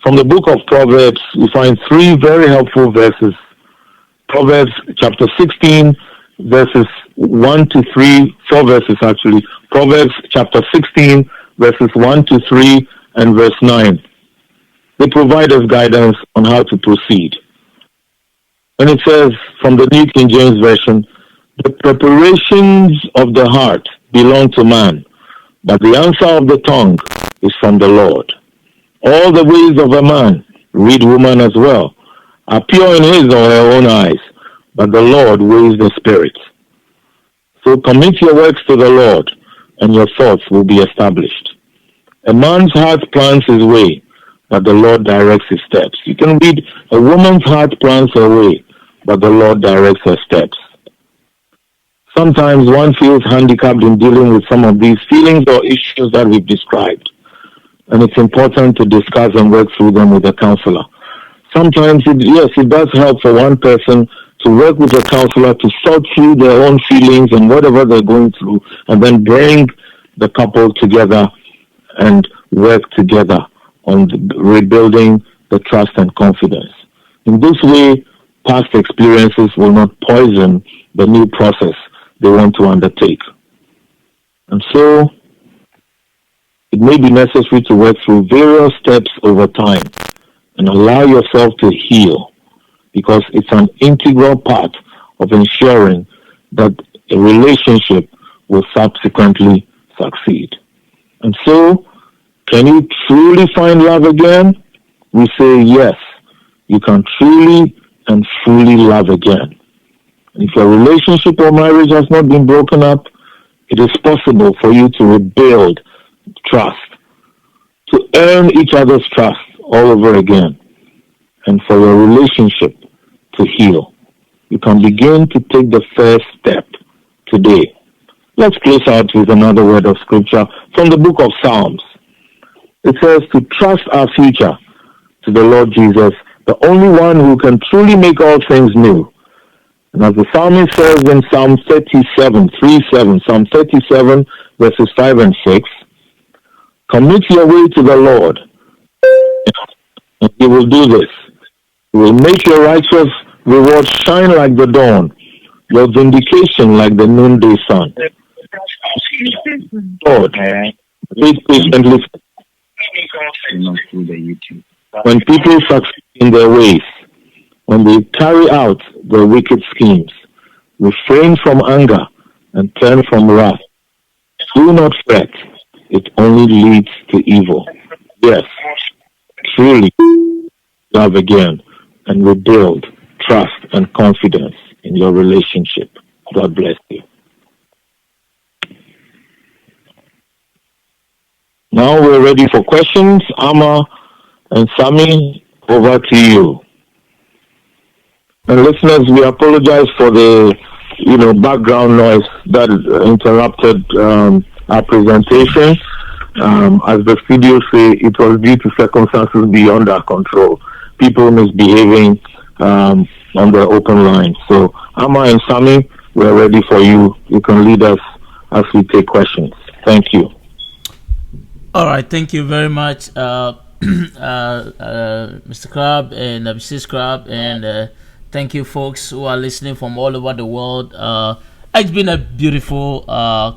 from the book of Proverbs, we find 3 very helpful verses. Proverbs chapter 16, verses 1 to 3, 4 verses actually. Proverbs chapter 16, verses 1 to 3, and verse 9. They provide us guidance on how to proceed. And it says, from the New King James Version, the preparations of the heart belong to man, but the answer of the tongue is from the Lord. All the ways of a man, read woman as well, are pure in his or her own eyes, but the Lord weighs the spirit. So commit your works to the Lord, and your thoughts will be established. A man's heart plans his way, but the Lord directs his steps. You can read, a woman's heart plans her way, but the Lord directs her steps. Sometimes one feels handicapped in dealing with some of these feelings or issues that we've described. And it's important to discuss and work through them with a counselor. Sometimes, it does help for one person to work with a counselor to sort through their own feelings and whatever they're going through, and then bring the couple together and work together on rebuilding the trust and confidence. In this way, past experiences will not poison the new process they want to undertake. And so, it may be necessary to work through various steps over time and allow yourself to heal, because it's an integral part of ensuring that a relationship will subsequently succeed. And so, can you truly find love again? We say yes, you can truly and fully love again. And if your relationship or marriage has not been broken up, it is possible for you to rebuild trust, to earn each other's trust all over again, and for your relationship to heal. You can begin to take the first step today. Let's close out with another word of scripture from the book of Psalms. It says to trust our future to the Lord Jesus, the only one who can truly make all things new. And as the psalmist says in Psalm 37, Psalm 37, verses 5 and 6, commit your way to the Lord, and he will do this. He will make your righteous reward shine like the dawn, your vindication like the noonday sun. Lord, wait patiently when people succeed in their ways, when they carry out their wicked schemes. Refrain from anger and turn from wrath. Do not fret. It only leads to evil. Yes, truly love again and rebuild trust and confidence in your relationship. God bless you. Now we're ready for questions. Amma and Sami, over to you. And listeners, we apologize for the background noise that interrupted our presentation. As the studio say, it was due to circumstances beyond our control. People misbehaving on the open line. So, Amma and Sami, we're ready for you. You can lead us as we take questions. Thank you. All right, thank you very much, Mr. Crab and Mrs. Crab, and thank you, folks who are listening from all over the world. It's been a beautiful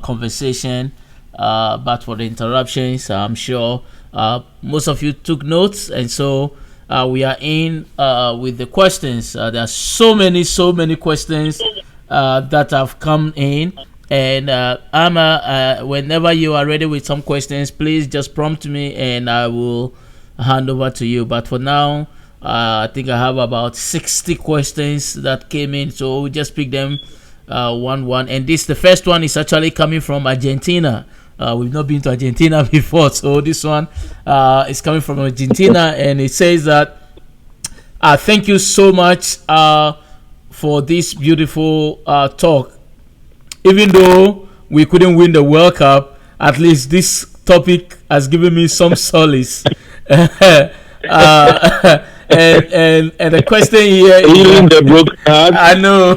conversation, but for the interruptions, I'm sure most of you took notes, and so we are in with the questions. There are so many questions that have come in. And Amma, whenever you are ready with some questions, please just prompt me and I will hand over to you. But for now, I think I have about 60 questions that came in, so we'll just pick them one. And the first one is actually coming from Argentina. We've not been to Argentina before, so this one is coming from Argentina, and it says that thank you so much for this beautiful talk. Even though we couldn't win the World Cup, at least this topic has given me some solace. And the question here is the book card. I know.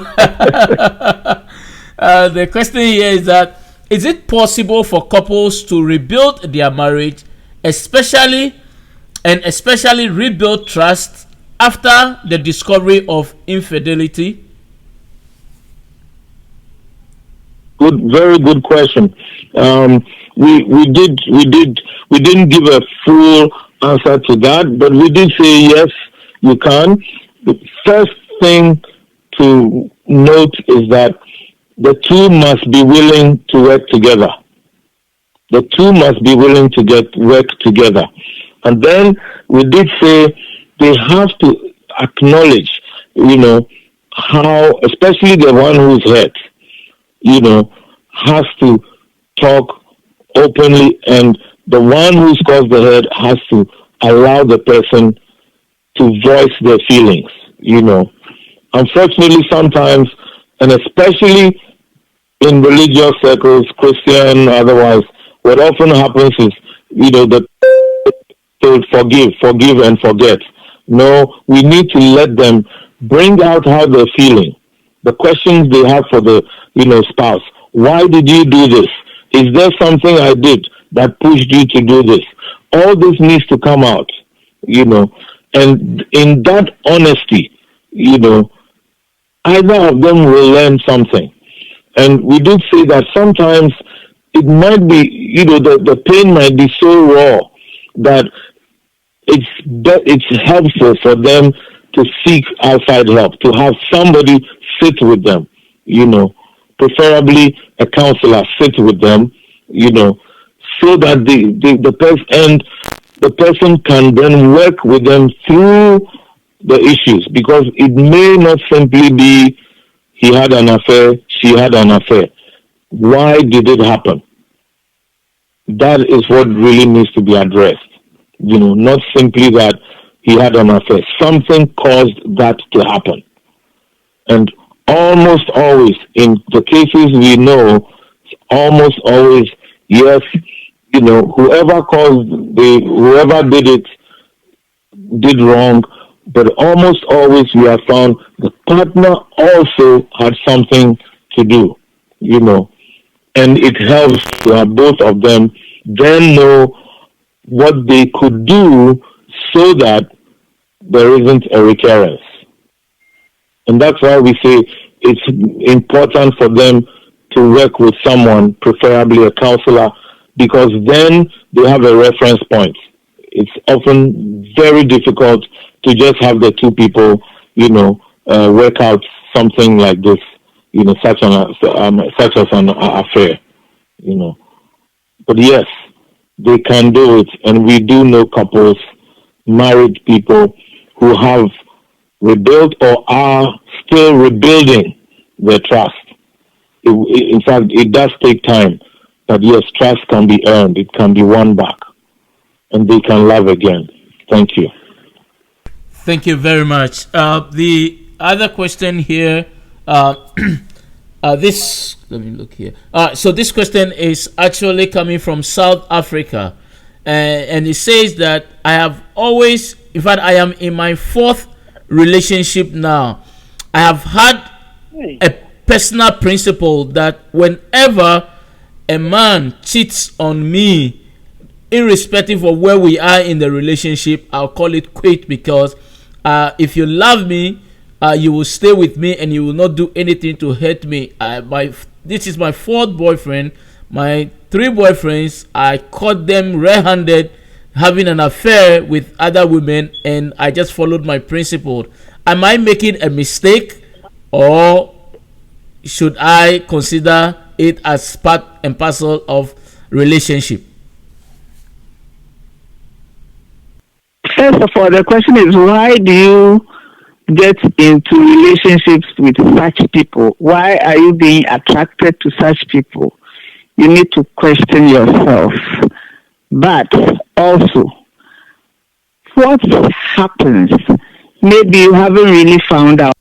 The question here is that, is it possible for couples to rebuild their marriage, especially rebuild trust after the discovery of infidelity? Good, very good question. We didn't give a full answer to that, but we did say yes, you can. The first thing to note is that the two must be willing to work together. The two must be willing to work together. And then we did say they have to acknowledge, how, especially the one who's hurt, has to talk openly, and the one who's caused the hurt has to allow the person to voice their feelings, Unfortunately, sometimes, and especially in religious circles, Christian, otherwise, what often happens is, they forgive and forget. No, we need to let them bring out how they're feeling. The questions they have for the, spouse. Why did you do this? Is there something I did that pushed you to do this? All this needs to come out, and in that honesty, either of them will learn something. And we did say that sometimes it might be, the pain might be so raw that it's helpful for them to seek outside help, to have somebody sit with them, preferably a counselor sit with them, so that the person can then work with them through the issues, because it may not simply be he had an affair, she had an affair. Why did it happen? That is what really needs to be addressed. Not simply that he had an affair. Something caused that to happen. And almost always, in the cases we know, almost always, yes, whoever did it did wrong, but almost always we have found the partner also had something to do, and it helps to have both of them then know what they could do so that there isn't a recurrence. And that's why we say it's important for them to work with someone, preferably a counselor, because then they have a reference point. It's often very difficult to just have the two people, work out something like this, such as an affair, But yes, they can do it, and we do know couples, married people, who have rebuilt or are still rebuilding their trust. In fact, it does take time, but yes, trust can be earned, it can be won back, and they can love again. Thank you. Thank you very much. The other question here This let me look here. So this question is actually coming from South Africa, and it says that I have always, in fact, I am in my fourth relationship now. I have had a personal principle that whenever a man cheats on me, irrespective of where we are in the relationship, I'll call it quit, because if you love me, you will stay with me and you will not do anything to hurt me. This is my fourth boyfriend. My three boyfriends, I caught them red-handed having an affair with other women, and I just followed my principle. Am I making a mistake, or should I consider it as part and parcel of relationship? First of all, the question is, why do you get into relationships with such people? Why are you being attracted to such people? You need to question yourself. But also, what happens? Maybe you haven't really found out.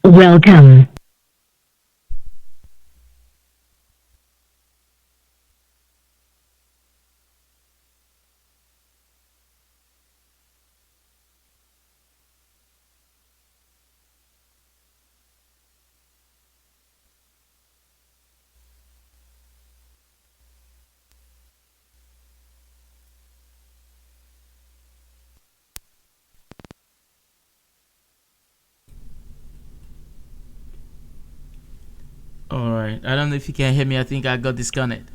Welcome. All right. I don't know if you can hear me. I think I got disconnected.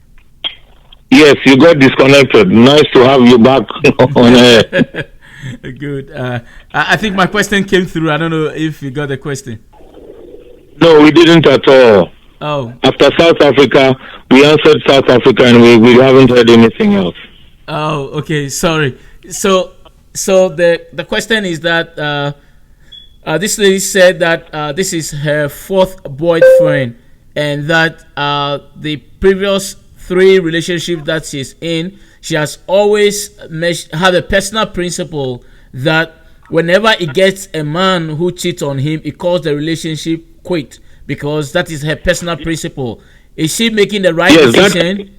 Yes, you got disconnected. Nice to have you back on air. Good. I think my question came through. I don't know if you got the question. No, we didn't at all. Oh. After South Africa, we answered South Africa, and we haven't heard anything else. Oh, okay. Sorry. So the question is that this lady said that this is her fourth boyfriend, and that the previous three relationships that she's in, she has always had a personal principle that whenever it gets a man who cheats on him, it calls the relationship quit, because that is her personal principle. Is she making the right decision?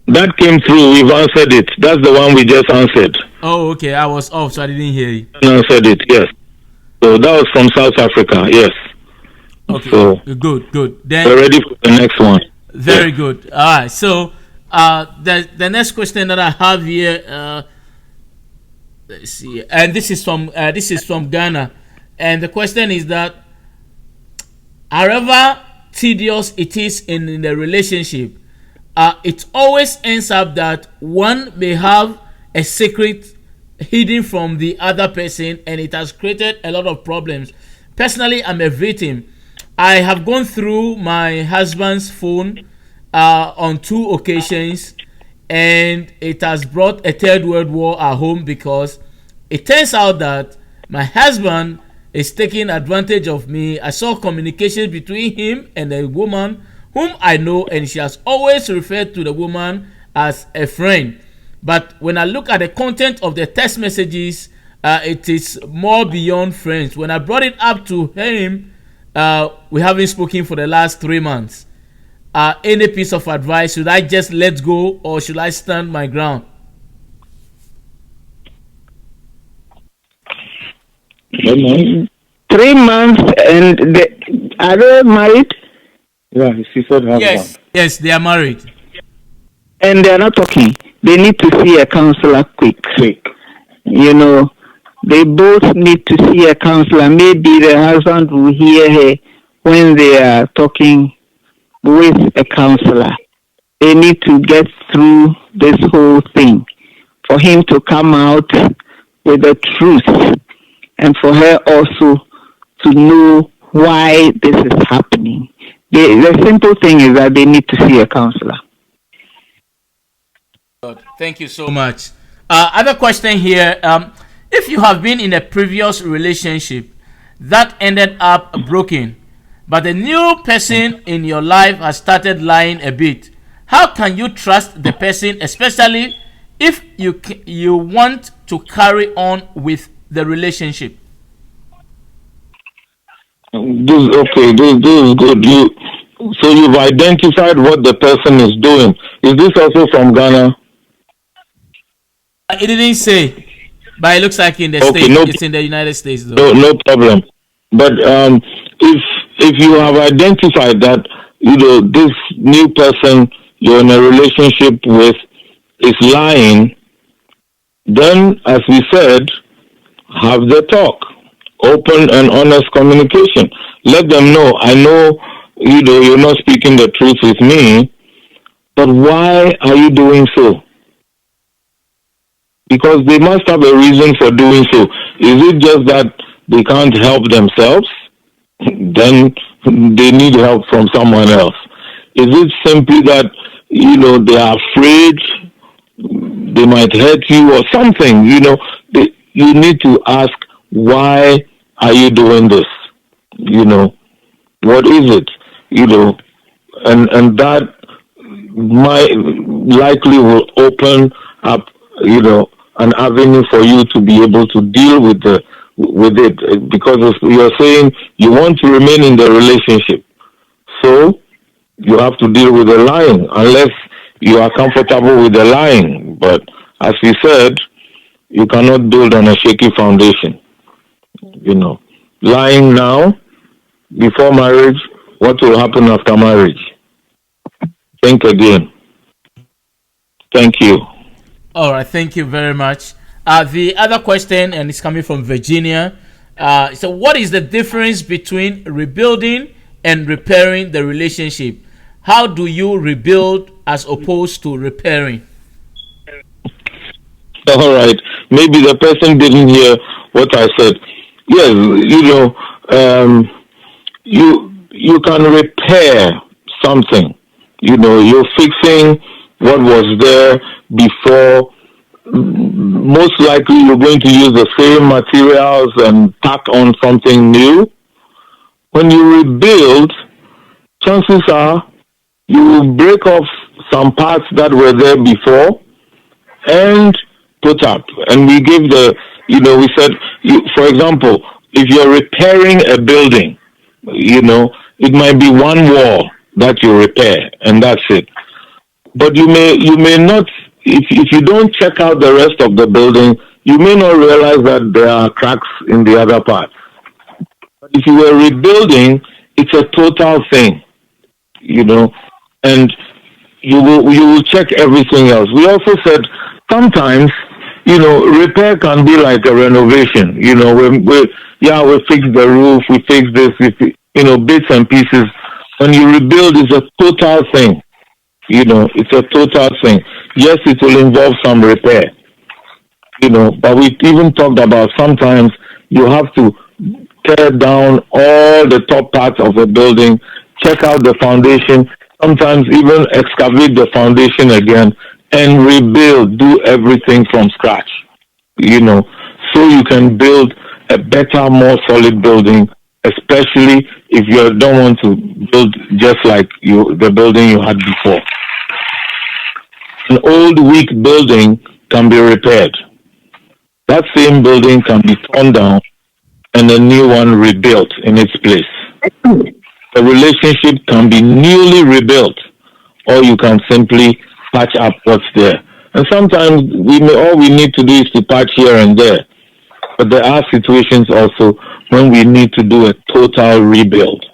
That came through. We've answered it. That's the one we just answered. Oh, okay. I was off, so I didn't hear you. Answered it, yes. So that was from South Africa, yes. Okay. So good. Then we're ready for the next one. Very good. All right. So the next question that I have here, let's see, and this is from Ghana, and the question is that however tedious it is in the relationship, it always ends up that one may have a secret hidden from the other person, and it has created a lot of problems. Personally, I'm a victim. I have gone through my husband's phone on 2 occasions, and it has brought a third world war at home, because it turns out that my husband is taking advantage of me. I saw communications between him and a woman whom I know, and she has always referred to the woman as a friend. But when I look at the content of the text messages, it is more beyond friends. When I brought it up to him, we haven't spoken for the last 3 months. Any piece of advice? Should I just let go, or should I stand my ground? months? 3 months, and are they married? Yeah, she said husband. Yes, they are married. And they are not talking. They need to see a counselor quick. You know, they both need to see a counselor. Maybe the husband will hear her when they are talking with a counselor. They need to get through this whole thing for him to come out with the truth, and for her also to know why this is happening. The simple thing is that they need to see a counselor. Thank you so much. Other question here. If you have been in a previous relationship that ended up broken, but the new person in your life has started lying a bit, how can you trust the person, especially if you want to carry on with the relationship? This is good. So you've identified what the person is doing. Is this also from Ghana? It didn't say, but it looks like in the States. It's in the United States, though. No problem. But if you have identified that this new person you're in a relationship with is lying, then, as we said, have the talk, open and honest communication. Let them know, I know you're not speaking the truth with me, but why are you doing so? Because they must have a reason for doing so. Is it just that they can't help themselves? Then they need help from someone else. Is it simply that they are afraid they might hurt you or something? You need to ask, why are you doing this? What is it? And that might likely will open up an avenue for you to be able to deal with it, because you're saying you want to remain in the relationship, so you have to deal with the lying, unless you are comfortable with the lying. But as we said, you cannot build on a shaky foundation. Lying now before marriage, what will happen after marriage? Think again. Thank you. All right, thank you very much. The other question, and it's coming from Virginia. So what is the difference between rebuilding and repairing the relationship? How do you rebuild as opposed to repairing? All right. Maybe the person didn't hear what I said. Yes, you can repair something. You're fixing what was there before. Most likely you're going to use the same materials and tack on something new. When you rebuild, chances are you will break off some parts that were there before and put up. And we gave we said, for example, if you're repairing a building, it might be one wall that you repair and that's it. But you may not, if you don't check out the rest of the building, you may not realize that there are cracks in the other parts. But if you were rebuilding, it's a total thing, and you will check everything else. We also said sometimes, repair can be like a renovation. We fix the roof, we fix this, bits and pieces. When you rebuild, it's a total thing. It's a total thing. Yes, it will involve some repair. But we even talked about sometimes you have to tear down all the top parts of a building, check out the foundation, sometimes even excavate the foundation again and rebuild, do everything from scratch, so you can build a better, more solid building, especially if you don't want to build just like the building you had before. An old, weak building can be repaired. That same building can be torn down and a new one rebuilt in its place. A relationship can be newly rebuilt, or you can simply patch up what's there. And sometimes all we need to do is to patch here and there. But there are situations also when we need to do a total rebuild.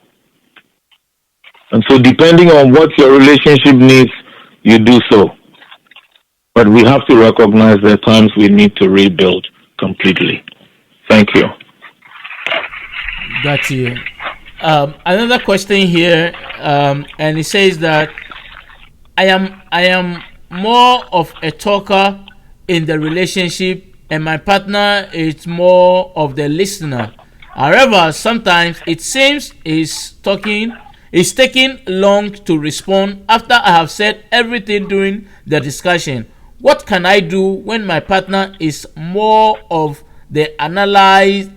And so depending on what your relationship needs, you do so. But we have to recognize there are times we need to rebuild completely. Thank you. Got you. Another question here, and it says that I am more of a talker in the relationship, and my partner is more of the listener. However, sometimes it seems is taking long to respond after I have said everything during the discussion. What can I do when my partner is more of the analyzed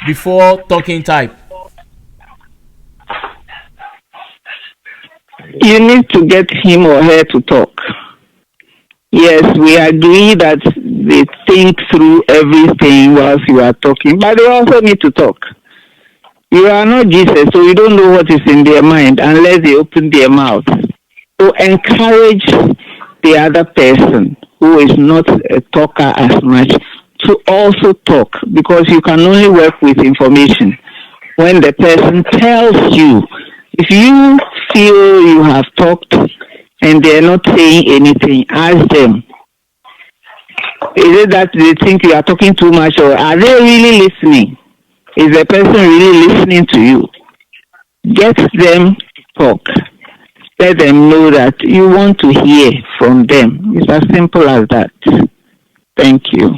before talking type? You need to get him or her to talk. Yes, we agree that they think through everything whilst you are talking, but they also need to talk. You are not Jesus, so you don't know what is in their mind unless they open their mouth. So encourage the other person who is not a talker as much to also talk, because you can only work with information when the person tells you. If you feel you have talked and they're not saying anything, ask them. Is it that they think you are talking too much, or are they really listening? Is the person really listening to you? Get them to talk. Let them know that you want to hear from them. It's as simple as that. Thank you.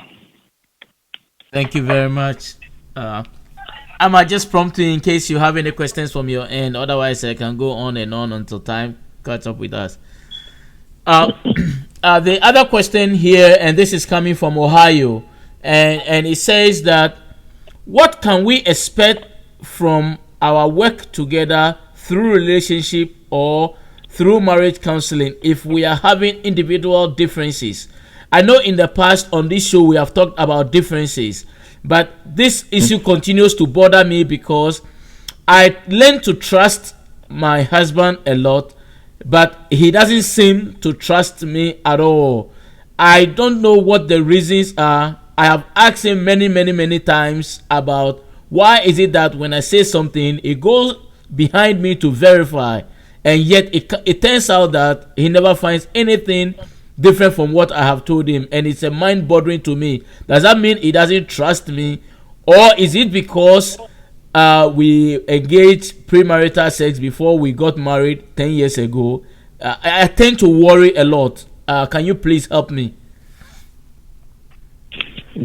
Thank you very much. I might just prompt you in case you have any questions from your end. Otherwise, I can go on and on until time catch up with us. The other question here, and this is coming from Ohio, and it says that what can we expect from our work together through relationship or through marriage counseling if we are having individual differences? I know in the past on this show we have talked about differences, but this issue continues to bother me because I learned to trust my husband a lot, but he doesn't seem to trust me at all. I don't know what the reasons are. I have asked him many times about why is it that when I say something, he goes behind me to verify, and yet it turns out that he never finds anything different from what I have told him, and it's a mind-boggling to me. Does that mean he doesn't trust me, or is it because we engaged premarital sex before we got married 10 years ago? I tend to worry a lot. Can you please help me?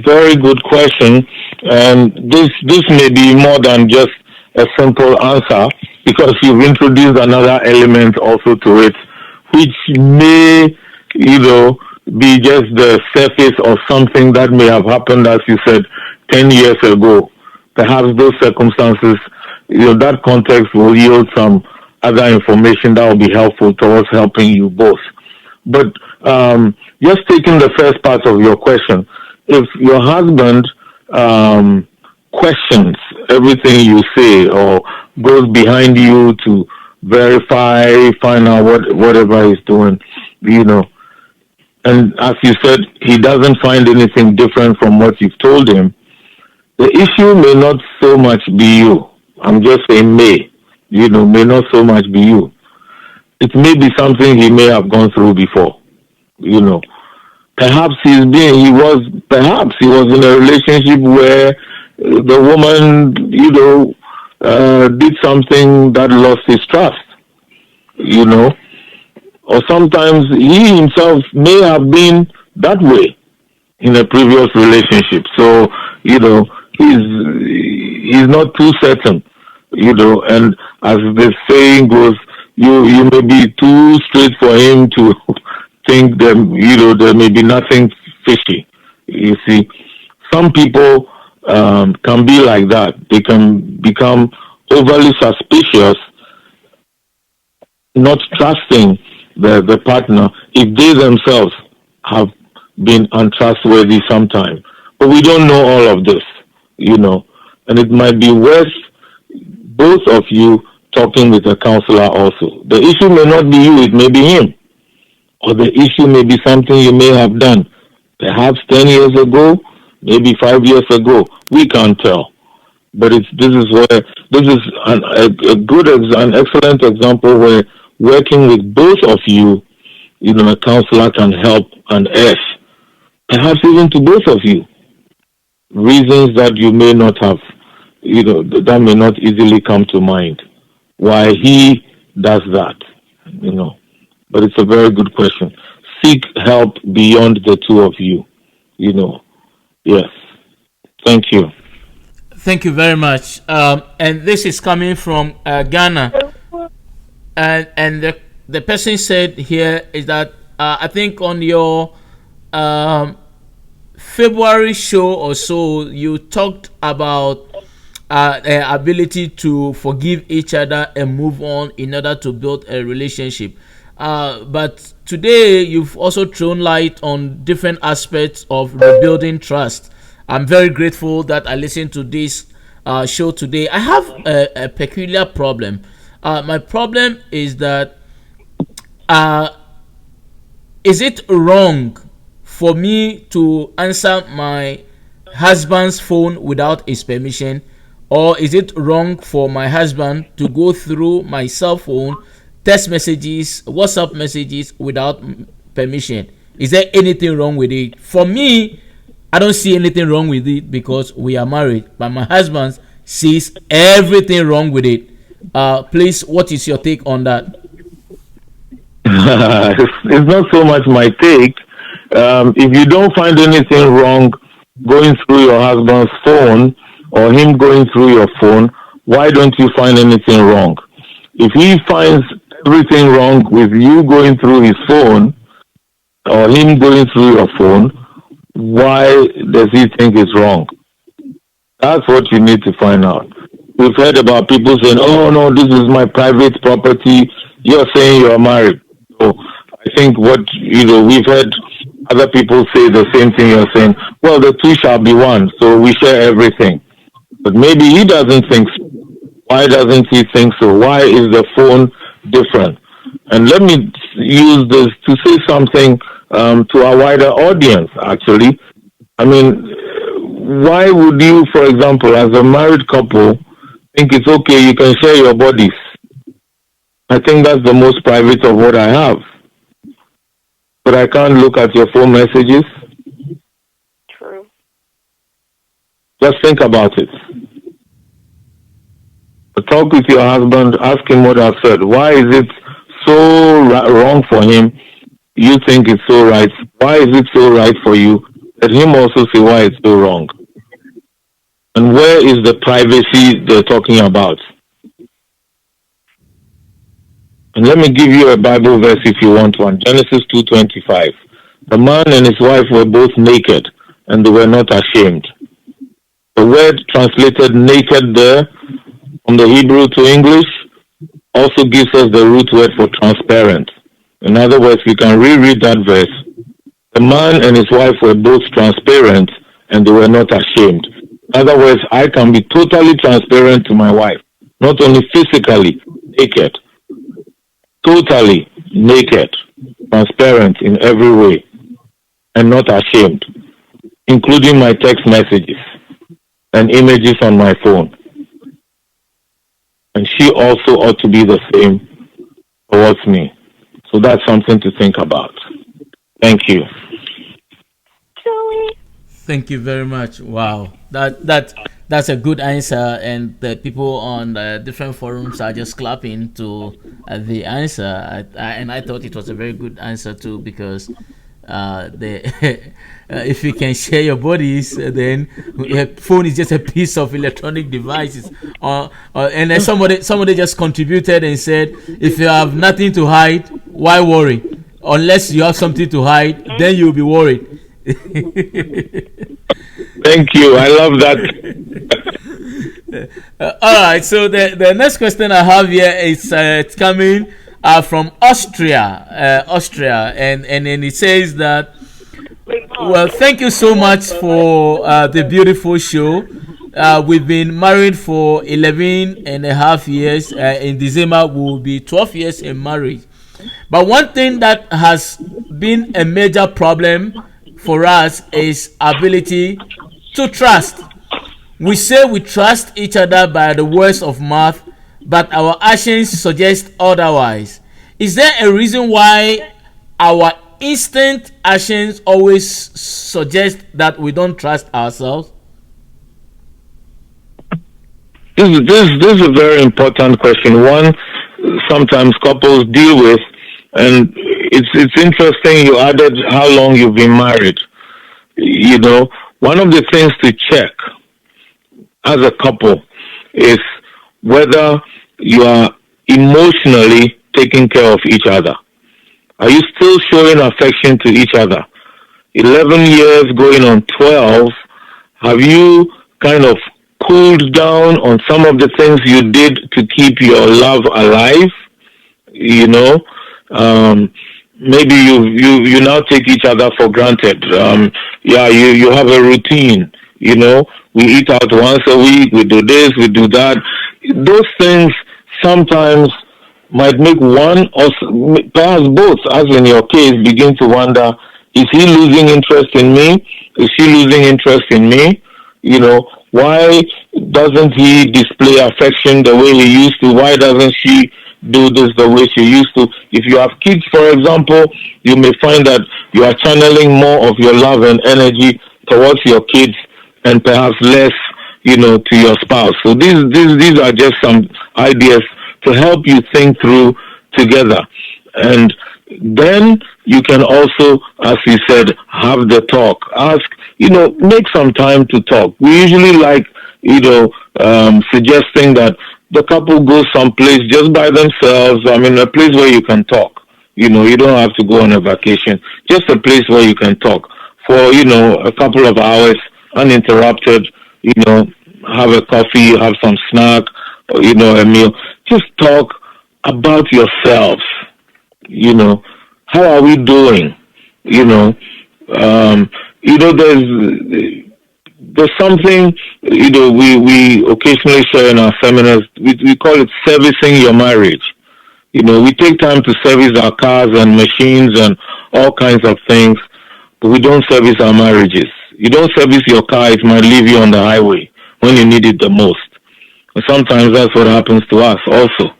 Very good question, and this may be more than just a simple answer, because you've introduced another element also to it, which may be just the surface of something that may have happened, as you said, 10 years ago. Perhaps those circumstances, that context will yield some other information that will be helpful towards helping you both. But just taking the first part of your question, if your husband questions everything you say or goes behind you to verify, find out whatever he's doing, and as you said, he doesn't find anything different from what you've told him, the issue may not so much be you. I'm just saying may not so much be you. It may be something he may have gone through before. Perhaps he was in a relationship where the woman, did something that lost his trust, or sometimes he himself may have been that way in a previous relationship. So, he's not too certain, and as the saying goes, you may be too straight for him to think that, there may be nothing fishy. You see, some people can be like that. They can become overly suspicious, not trusting the partner if they themselves have been untrustworthy sometime. But we don't know all of this, and it might be worth both of you talking with a counselor also. The issue may not be you, it may be him. Or the issue may be something you may have done Perhaps 10 years ago, maybe 5 years ago. We can't tell. But this is where this is an excellent example where working with both of you, a counselor can help and perhaps even to both of you, reasons that you may not have, that may not easily come to mind. Why he does that, But it's a very good question. Seek help beyond the two of you, Yes. Thank you. Thank you very much. And this is coming from Ghana. And the person said here is that I think on your February show or so, you talked about the ability to forgive each other and move on in order to build a relationship. But today, you've also thrown light on different aspects of rebuilding trust. I'm very grateful that I listened to this show today. I have a peculiar problem. My problem is that is it wrong for me to answer my husband's phone without his permission, or is it wrong for my husband to go through my cell phone, text messages, WhatsApp messages without permission? Is there anything wrong with it? For me, I don't see anything wrong with it because we are married, but my husband sees everything wrong with it. Please, what is your take on that? It's not so much my take. If you don't find anything wrong going through your husband's phone or him going through your phone, why don't you find anything wrong? If he finds everything wrong with you going through his phone or him going through your phone, why does he think it's wrong? That's what you need to find out. We've heard about people saying, oh no, this is my private property. You're saying you're married. So I think we've heard other people say the same thing you're saying. Well, the two shall be one, so we share everything. But maybe he doesn't think so. Why doesn't he think so? Why is the phone different? And let me use this to say something to our wider audience, actually. I mean, why would you, for example, as a married couple, think it's okay you can share your bodies? I think that's the most private of what I have. But I can't look at your phone messages. True. Just think about it. Talk with your husband, ask him what I've said. Why is it so wrong for him? You think it's so right. Why is it so right for you? Let him also say why it's so wrong. And where is the privacy they're talking about? And let me give you a Bible verse if you want one. Genesis 2:25. The man and his wife were both naked, and they were not ashamed. The word translated naked there from the Hebrew to English also gives us the root word for transparent. In other words, we can reread that verse. The man and his wife were both transparent, and they were not ashamed. In other words, I can be totally transparent to my wife, not only physically naked, totally naked, transparent in every way, and not ashamed, including my text messages and images on my phone. And she also ought to be the same towards me. So that's something to think about. Thank you. Thank you very much. Wow, that's a good answer, and the people on the different forums are just clapping to the answer. I thought it was a very good answer too, because if you can share your bodies, then your phone is just a piece of electronic devices. And then somebody just contributed and said, if you have nothing to hide, why worry? Unless you have something to hide, then you'll be worried. Thank you. I love that. All right. So the next question I have here is it's coming from Austria, and then it says that, well, thank you so much for the beautiful show. We've been married for 11 and a half years. In December, we'll be 12 years in marriage. But one thing that has been a major problem for us is ability to trust. We say we trust each other by the words of mouth, but our actions suggest otherwise. Is there a reason why our instant actions always suggest that we don't trust ourselves? This is a very important question. One sometimes couples deal with, and it's interesting you added how long you've been married. You know, one of the things to check as a couple is whether you are emotionally taking care of each other. Are you still showing affection to each other? 11 years going on 12, have you kind of cooled down on some of the things you did to keep your love alive? You know, maybe you now take each other for granted. You have a routine. You know, we eat out once a week. We do this, we do that. Those things sometimes might make one or perhaps both, as in your case, begin to wonder: is he losing interest in me? Is she losing interest in me? You know, why doesn't he display affection the way he used to? Why doesn't she do this the way she used to? If you have kids, for example, you may find that you are channeling more of your love and energy towards your kids and perhaps less, you know, to your spouse. So these are just some ideas to help you think through together. And then you can also, as we said, have the talk. Ask, you know, make some time to talk. We usually like, you know, suggesting that the couple goes someplace just by themselves. I mean, a place where you can talk. You know, you don't have to go on a vacation. Just a place where you can talk for, you know, a couple of hours, uninterrupted. You know, have a coffee, have some snack, or, you know, a meal. Just talk about yourselves. You know, how are we doing? You know, there's something, you know, we occasionally share in our seminars. We call it servicing your marriage. You know, we take time to service our cars and machines and all kinds of things, but we don't service our marriages. You don't service your car, it might leave you on the highway when you need it the most. And sometimes that's what happens to us also.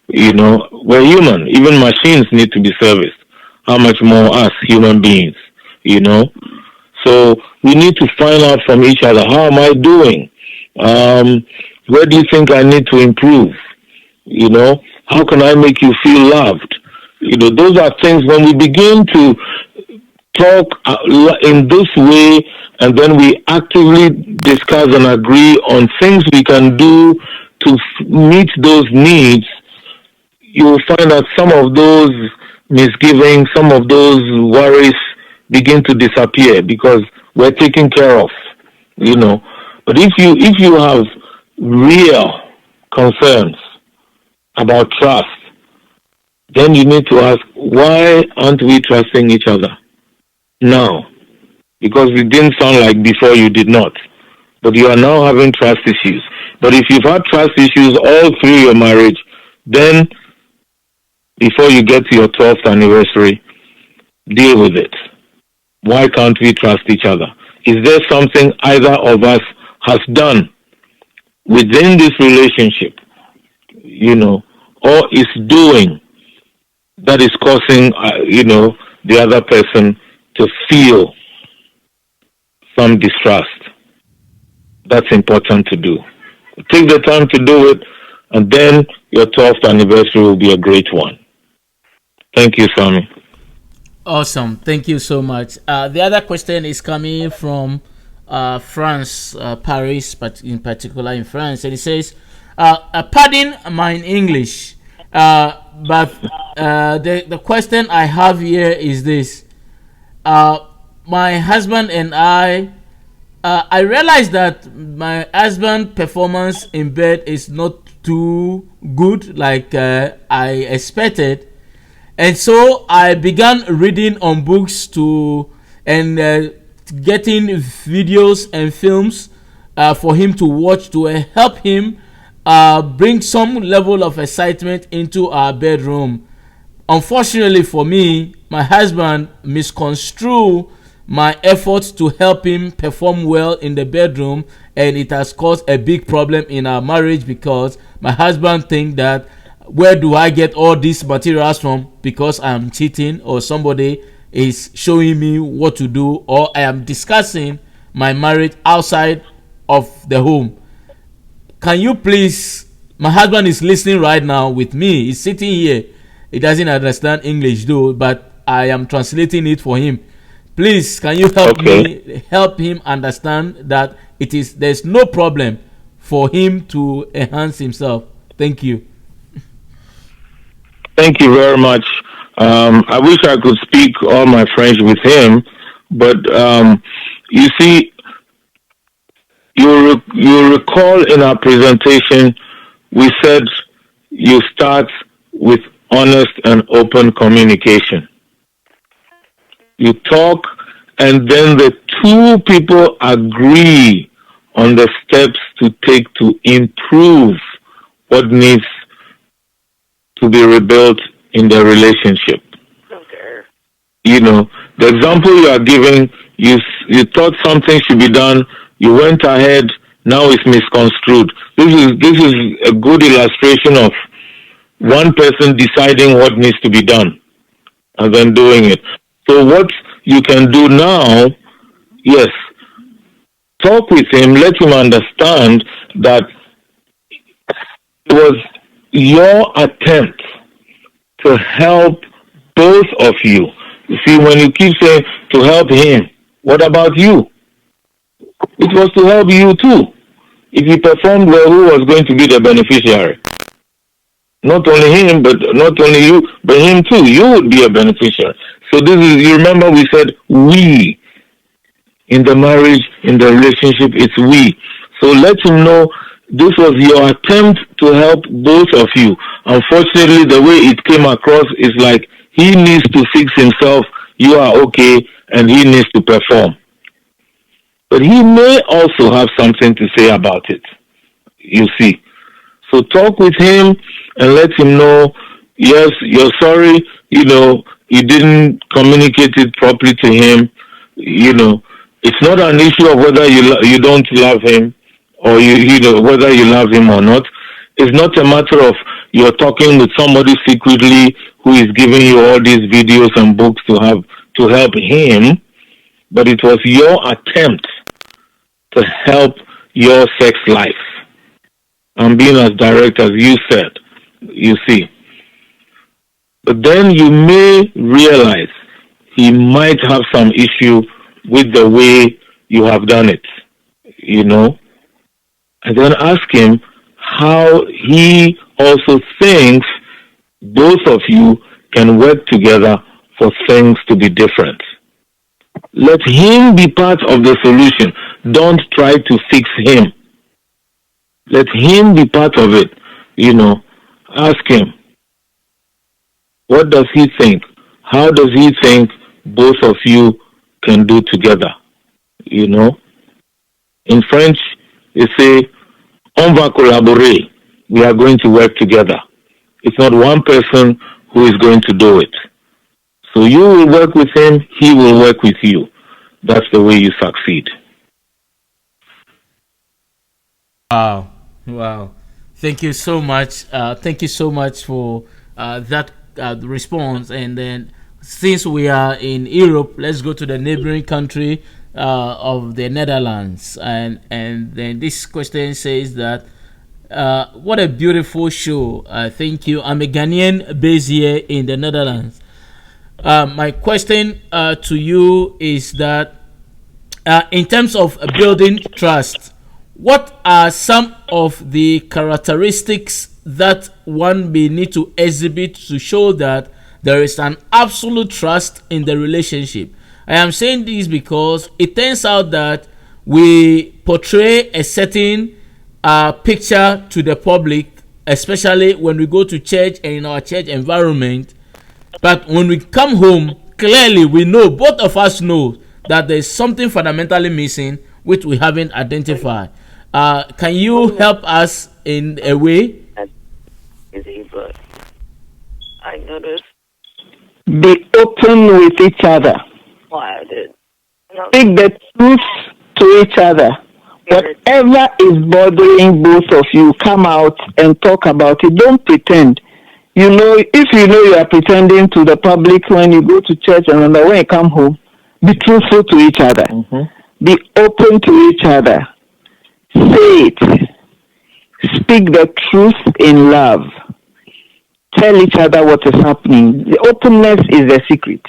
You know, we're human. Even machines need to be serviced. How much more us, human beings, you know? So we need to find out from each other, how am I doing? Where do you think I need to improve? You know, how can I make you feel loved? You know, those are things when we begin to talk in this way, and then we actively discuss and agree on things we can do to meet those needs. You will find that some of those misgivings, some of those worries begin to disappear because we're taken care of, you know. But if you have real concerns about trust, then you need to ask, why aren't we trusting each other now? Because it didn't sound like before you did not. But you are now having trust issues. But if you've had trust issues all through your marriage, then before you get to your 12th anniversary, deal with it. Why can't we trust each other? Is there something either of us has done within this relationship, you know, or is doing that is causing, you know, the other person to feel some distrust? That's important to do. Take the time to do it, and then your 12th anniversary will be a great one. Thank you, Sammy. Awesome. Thank you so much. The other question is coming from France, Paris, but in particular in France. And it says, pardon my English, but the question I have here is this. My husband and I realize that my husband's performance in bed is not too good like I expected. And so I began reading on books and getting videos and films for him to watch to help him bring some level of excitement into our bedroom. Unfortunately for me, my husband misconstrued my efforts to help him perform well in the bedroom, and it has caused a big problem in our marriage because my husband thinks that where do I get all these materials from because I'm cheating or somebody is showing me what to do, or I am discussing my marriage outside of the home. Can you please, my husband is listening right now with me, he's sitting here, he doesn't understand English though, but I am translating it for him. Please, can you help him understand that there's no problem for him to enhance himself? Thank you. Thank you very much. I wish I could speak all my French with him, but you see, you recall in our presentation, we said you start with honest and open communication. You talk, and then the two people agree on the steps to take to improve what needs to be rebuilt in the relationship. Okay. You know, the example you are giving, you thought something should be done, you went ahead, now it's misconstrued. This is a good illustration of one person deciding what needs to be done and then doing it. So what you can do now, yes, talk with him, let him understand that it was your attempt to help both of you. You see, when you keep saying to help him, what about you? It was to help you too. If you performed well, who was going to be the beneficiary? Not only him, but not only you, but him too. You would be a beneficiary. So this is, you remember we said we. In the marriage, in the relationship, it's we. So let him know this was your attempt to help both of you. Unfortunately, the way it came across is like he needs to fix himself, you are okay, and he needs to perform. But he may also have something to say about it, you see. So talk with him and let him know, yes, you're sorry, you didn't communicate it properly to him. It's not an issue of whether you don't love him or whether you love him or not. It's not a matter of you're talking with somebody secretly who is giving you all these videos and books to help him, but it was your attempt to help your sex life. I'm being as direct as you said, you see. But then you may realize he might have some issue with the way you have done it, and then ask him how he also thinks both of you can work together for things to be different. Let him be part of the solution. Don't try to fix him. Let him be part of it. Ask him. What does he think? How does he think both of you can do together? In French, they say, on va collaborer. We are going to work together. It's not one person who is going to do it. So you will work with him, he will work with you. That's the way you succeed. Wow. Thank you so much. Thank you so much for that response. And then since we are in Europe, let's go to the neighboring country of the Netherlands. And then this question says that, what a beautiful show. Thank you. I'm a Ghanaian based here in the Netherlands. My question to you is that in terms of building trust, what are some of the characteristics that one may need to exhibit to show that there is an absolute trust in the relationship? I am saying this because it turns out that we portray a certain picture to the public, especially when we go to church and in our church environment. But when we come home, clearly we know, both of us know, that there is something fundamentally missing which we haven't identified. Can you help us in a way? Easy, but I noticed. Be open with each other. Why I did. No, Speak the truth to each other. Whatever is bothering both of you, come out and talk about it. Don't pretend. You know, if you know you are pretending to the public when you go to church and when you come home, be truthful to each other. Be open to each other. Say it. Speak the truth in love. Tell each other what is happening. The openness is the secret.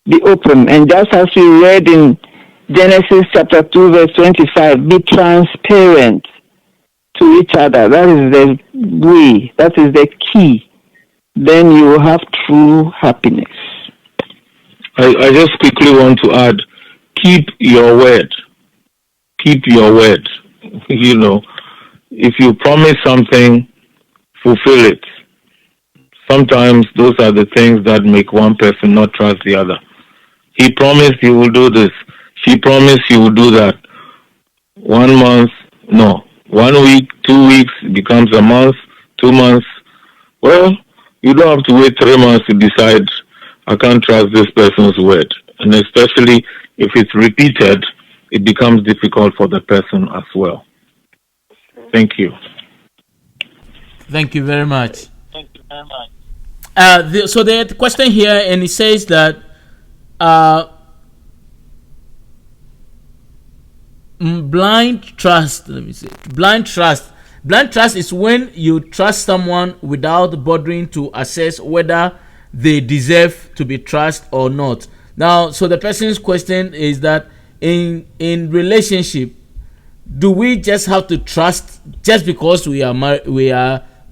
Be open. And just as we read in Genesis chapter 2 verse 25, be transparent to each other. That is the way. That is the key. Then you will have true happiness. I just quickly want to add, keep your word. Keep your word. You know, if you promise something, fulfill it. Sometimes those are the things that make one person not trust the other. He promised he will do this. She promised he will do that. 1 month, no. 1 week, 2 weeks becomes a month, 2 months. Well, you don't have to wait 3 months to decide, I can't trust this person's word. And especially if it's repeated, it becomes difficult for the person as well. Thank you. Thank you very much. So the question here, and it says that blind trust. Let me see. Blind trust. Blind trust is when you trust someone without bothering to assess whether they deserve to be trusted or not. Now, so the person's question is that in relationship, do we just have to trust just because we are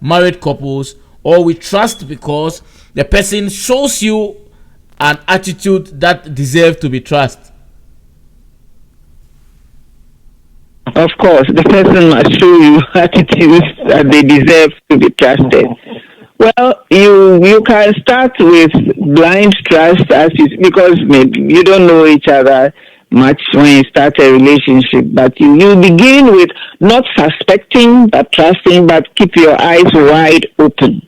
married couples, or we trust because the person shows you an attitude that deserves to be trusted? Of course, the person must show you attitudes that they deserve to be trusted. Well, you can start with blind trust because maybe you don't know each other much when you start a relationship, but you begin with not suspecting but trusting, but keep your eyes wide open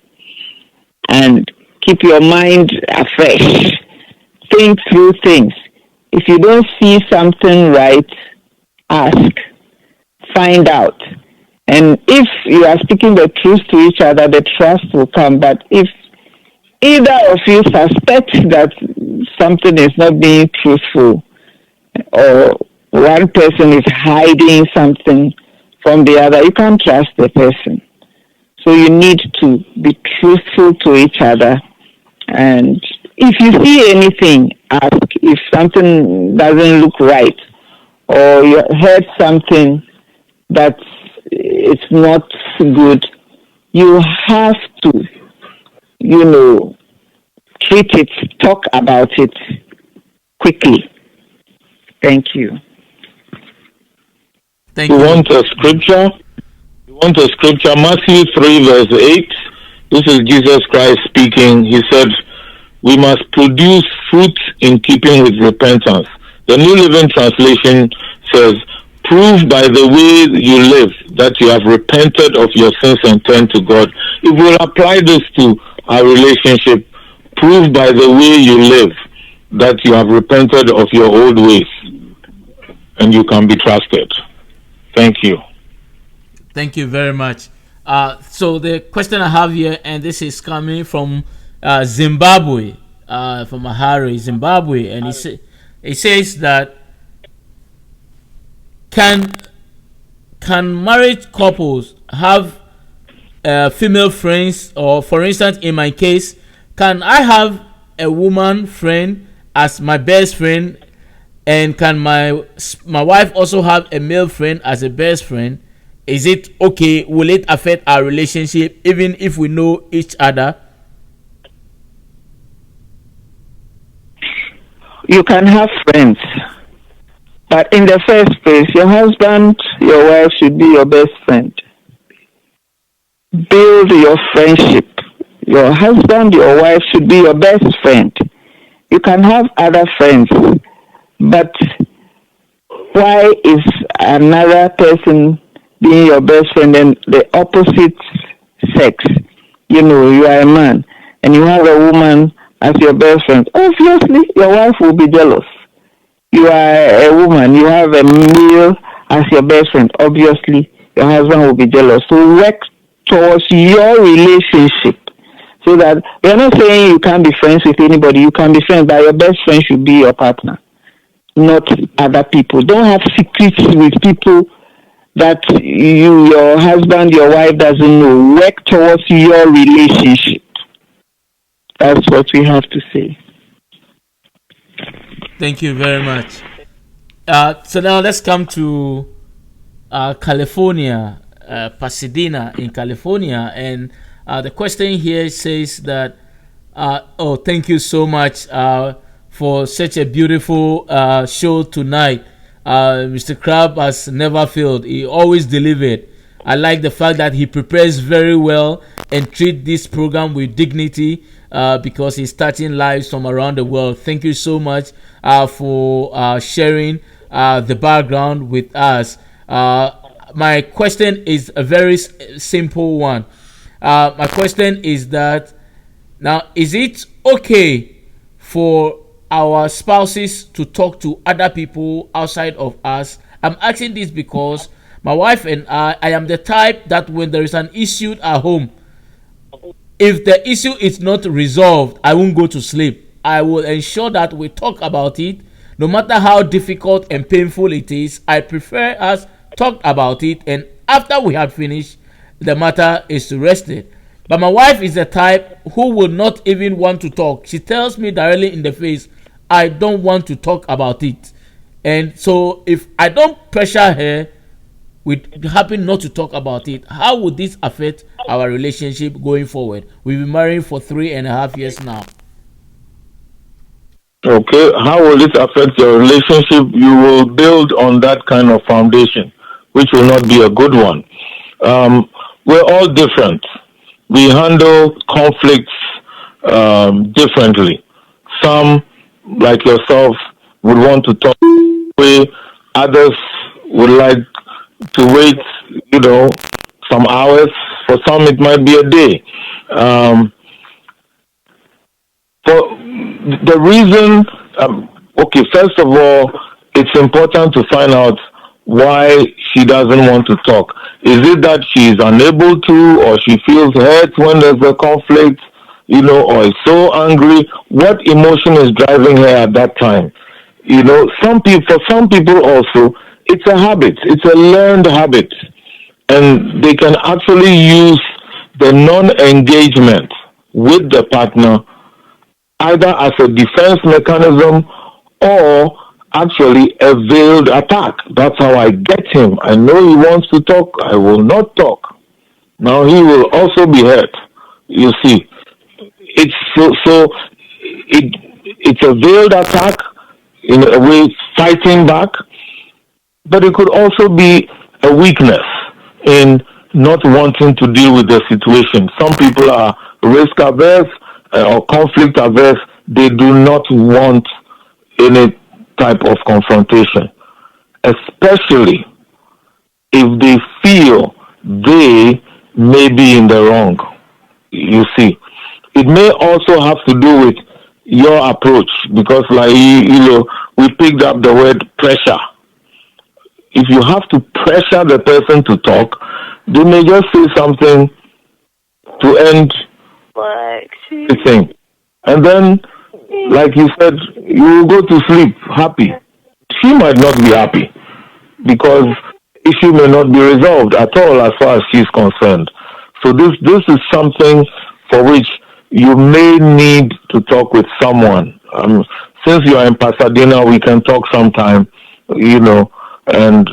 and keep your mind afresh. Think through things. If you don't see something right, ask. Find out. And if you are speaking the truth to each other, the trust will come. But if either of you suspect that something is not being truthful, or one person is hiding something from the other, you can't trust the person. So you need to be truthful to each other. And if you see anything, ask. If something doesn't look right, or you heard something that it's not good, you have to, treat it, talk about it quickly. Thank you. Thank You you. want a scripture? Matthew 3 verse 8. This is Jesus Christ speaking. He said, we must produce fruit in keeping with repentance. The New Living Translation says, prove by the way you live that you have repented of your sins and turned to God. If we'll apply this to our relationship, prove by the way you live that you have repented of your old ways and you can be trusted. Thank you. Thank you very much. So the question I have here, and this is coming from Zimbabwe, from Harare, Zimbabwe, and it says that can married couples have female friends, or for instance, in my case, can I have a woman friend as my best friend, and can my wife also have a male friend as a best friend? Is it okay? Will it affect our relationship even if we know each other? You can have friends, but in the first place, your husband, your wife should be your best friend. Build your friendship. Your husband, your wife should be your best friend. You can have other friends, but why is another person being your best friend and the opposite sex? You are a man and you have a woman as your best friend. Obviously, your wife will be jealous. You are a woman, you have a male as your best friend. Obviously, your husband will be jealous. So work towards your relationship so that we are not saying you can't be friends with anybody. You can be friends, but your best friend should be your partner, not other people. Don't have secrets with people that your husband, your wife doesn't know. Work towards your relationship. That's what we have to say. Thank you very much. So now let's come to California, Pasadena in California. And the question here says that, oh, thank you so much for such a beautiful show tonight. Mr. Crab has never failed. He always delivered. I like the fact that he prepares very well and treat this program with dignity because he's touching lives from around the world. Thank you so much for sharing the background with us. My question is a very simple one. My question is that now, is it okay for our spouses to talk to other people outside of us? I'm asking this because my wife and I am the type that when there is an issue at home, if the issue is not resolved, I won't go to sleep. I will ensure that we talk about it, no matter how difficult and painful it is. I prefer us talk about it, and after we have finished, the matter is rested. But my wife is the type who will not even want to talk. She tells me directly in the face, I don't want to talk about it. And so if I don't pressure her, we happen not to talk about it, how would this affect our relationship going forward? We've been married for 3.5 years now. Okay, how will it affect your relationship? You will build on that kind of foundation, which will not be a good one. We're all different. We handle conflicts differently. Some, like yourself, would want to talk way. Others would like to wait, some hours. For some, it might be a day. For the reason, okay, first of all, it's important to find out why she doesn't want to talk. Is it that she's unable to, or she feels hurt when there's a conflict, or is so angry? What emotion is driving her at that time? For some people also, it's a habit. It's a learned habit. And they can actually use the non-engagement with the partner either as a defense mechanism or actually a veiled attack. That's how I get him. I know he wants to talk. I will not talk. Now he will also be hurt. You see, it's it's a veiled attack in a way, fighting back, but it could also be a weakness in not wanting to deal with the situation. Some people are risk averse or conflict averse. They do not want any type of confrontation, especially if they feel they may be in the wrong. You see, it may also have to do with your approach because, like, we picked up the word pressure. If you have to pressure the person to talk, they may just say something to end the thing. And then, like you said, you will go to sleep happy. She might not be happy because issue may not be resolved at all as far as she's concerned. So this is something for which you may need to talk with someone. Since you are in Pasadena, we can talk sometime, and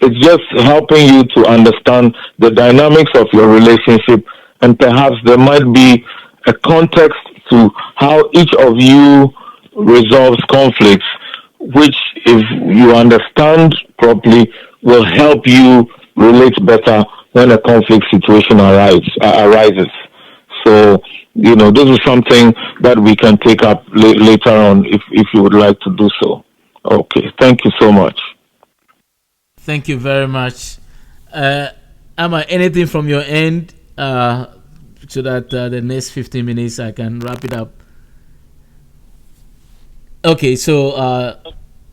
it's just helping you to understand the dynamics of your relationship, and perhaps there might be a context to how each of you resolves conflicts, which, if you understand properly, will help you relate better when a conflict situation arises. So, this is something that we can take up later on if you would like to do so. Okay, thank you so much. Thank you very much. Amma, anything from your end so that the next 15 minutes I can wrap it up? Okay, so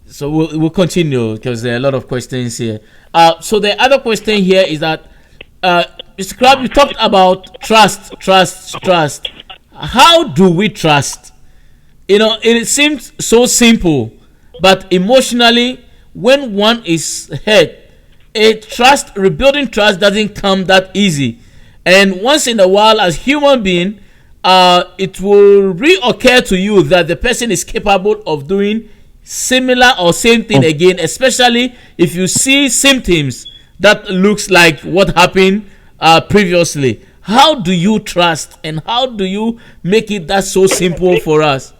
So we'll continue because there are a lot of questions here. So the other question here is that, Mr. Crab, you talked about trust. How do we trust? It seems so simple, but emotionally, when one is hurt, rebuilding trust doesn't come that easy. And once in a while, as human being, it will reoccur to you that the person is capable of doing similar or same thing again, especially if you see symptoms that looks like what happened previously. How do you trust, and how do you make it that so simple for us?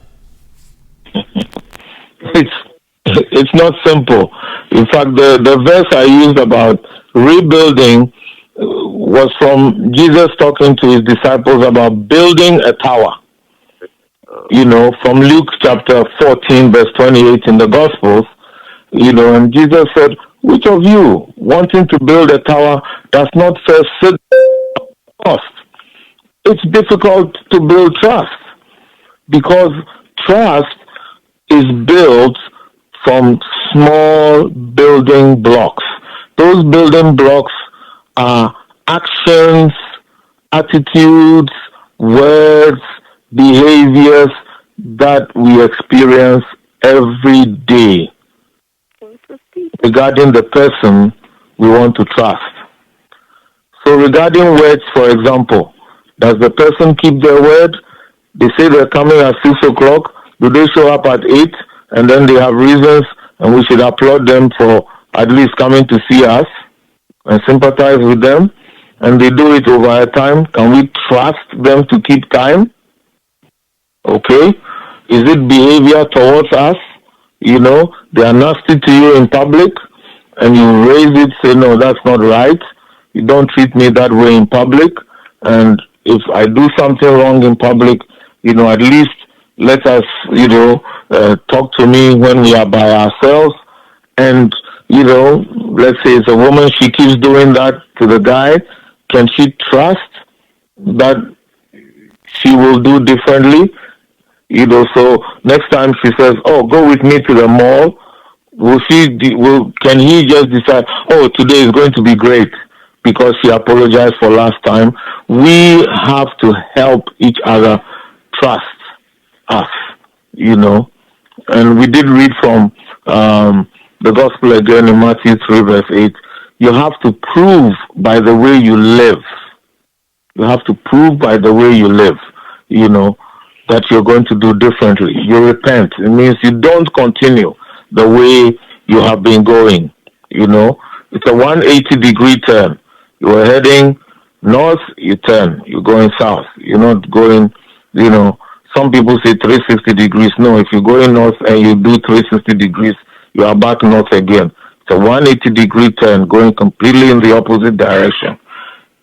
It's not simple. In fact, the verse I used about rebuilding was from Jesus talking to his disciples about building a tower. From Luke chapter 14, verse 28 in the Gospels, and Jesus said, which of you wanting to build a tower does not first sit trust? It's difficult to build trust because trust is built from small building blocks. Those building blocks are actions, attitudes, words, behaviors that we experience every day regarding the person we want to trust. So regarding words, for example, does the person keep their word? They say they're coming at 6 o'clock. Do they show up at 8? And then they have reasons, and we should applaud them for at least coming to see us and sympathize with them. And they do it over a time. Can we trust them to keep time? Okay. Is it behavior towards us? They are nasty to you in public, and you raise it, say, no, that's not right. You don't treat me that way in public. And if I do something wrong in public, at least let us, talk to me when we are by ourselves. And, let's say it's a woman, she keeps doing that to the guy. Can she trust that she will do differently? So next time she says, oh, go with me to the mall, can he just decide, oh, today is going to be great because she apologized for last time? We have to help each other trust us, And we did read from the gospel again in Matthew 3 verse 8. You have to prove by the way you live. You have to prove by the way you live, that you're going to do differently. You repent. It means you don't continue the way you have been going. It's a 180-degree turn. You were heading north, you turn. You're going south. You're not going, some people say 360 degrees. No, if you're going north and you do 360 degrees, you are back north again. It's a 180-degree turn going completely in the opposite direction.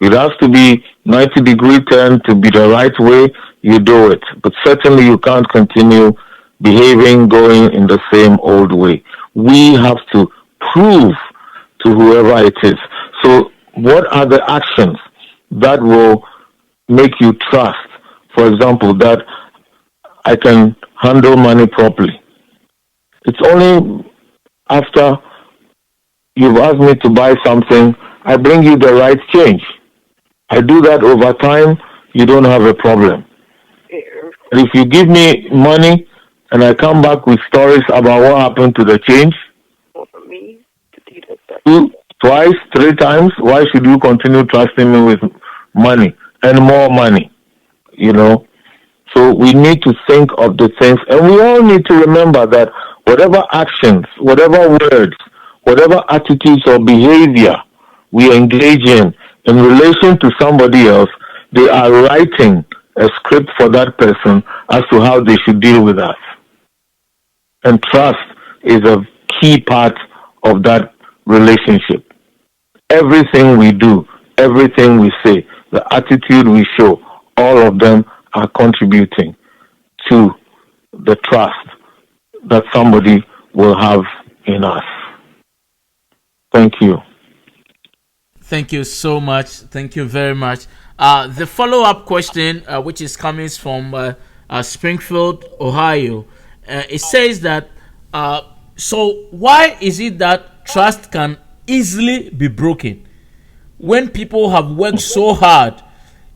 It has to be 90-degree turn to be the right way, you do it. But certainly you can't continue behaving, going in the same old way. We have to prove to whoever it is. So what are the actions that will make you trust, for example, that I can handle money properly? It's only after you've asked me to buy something, I bring you the right change. I do that over time, you don't have a problem. But if you give me money and I come back with stories about what happened to the change, twice, 3 times, why should you continue trusting me with money and more money? So we need to think of the things, and we all need to remember that whatever actions, whatever words, whatever attitudes or behavior we engage in relation to somebody else, they are writing a script for that person as to how they should deal with us. And trust is a key part of that relationship. Everything we do, everything we say, the attitude we show, all of them are contributing to the trust that somebody will have in us. Thank you. Thank you so much. Thank you very much. The follow-up question, which is coming from Springfield, Ohio, it says that So why is it that trust can easily be broken when people have worked so hard,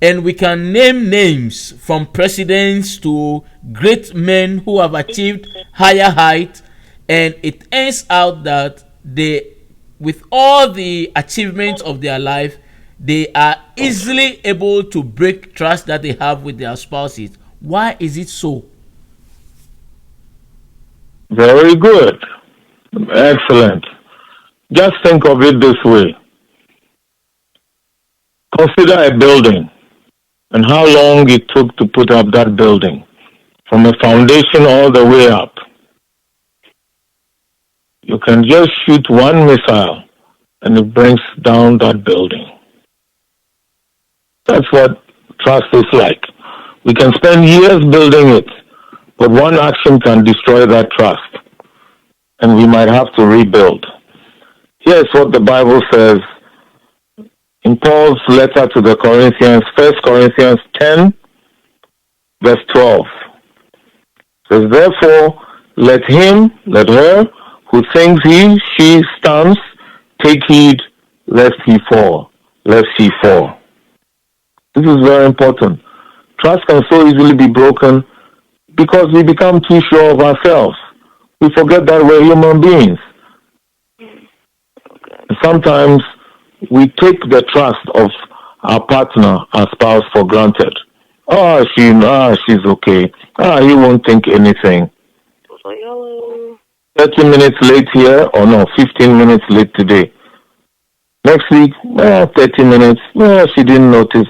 and we can name names from presidents to great men who have achieved higher heights, and it ends out that they, with all the achievements of their life, they are easily able to break trust that they have with their spouses? Why is it so? Very good. Excellent. Just think of it this way. Consider a building and how long it took to put up that building, from a foundation all the way up. You can just shoot one missile and it brings down that building. That's what trust is like. We can spend years building it, but one action can destroy that trust, and we might have to rebuild. Here's what the Bible says in Paul's letter to the Corinthians, 1 Corinthians 10, verse 12. It says, therefore, let her, who thinks she stands, take heed, lest he fall, lest she fall. This is very important. Trust can so easily be broken because we become too sure of ourselves. We forget that we're human beings. And sometimes we take the trust of our partner, our spouse, for granted. She's okay. He won't think anything. 30 minutes late here, or no, 15 minutes late today. Next week, 30 minutes, she didn't notice.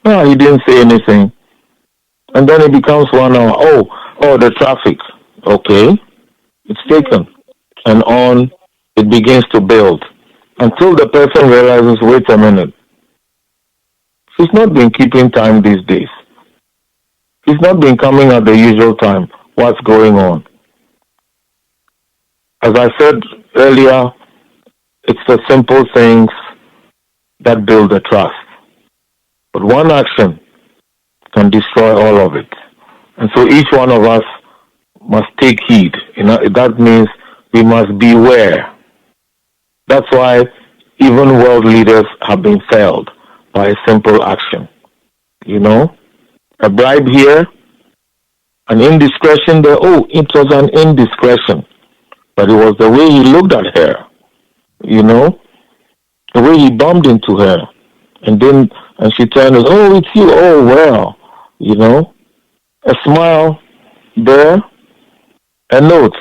He didn't say anything. And then it becomes 1 hour. The traffic. Okay, it's taken. And on, it begins to build. Until the person realizes, wait a minute, she's not been keeping time these days. He's not been coming at the usual time. What's going on? As I said earlier, it's the simple things that build the trust. But one action can destroy all of it. And so each one of us must take heed. That means we must beware. That's why even world leaders have been failed by a simple action. A bribe here, an indiscretion there. It was an indiscretion. But it was the way he looked at her, the way he bumped into her. And she turned and said, it's you. Well, a smile there, a note,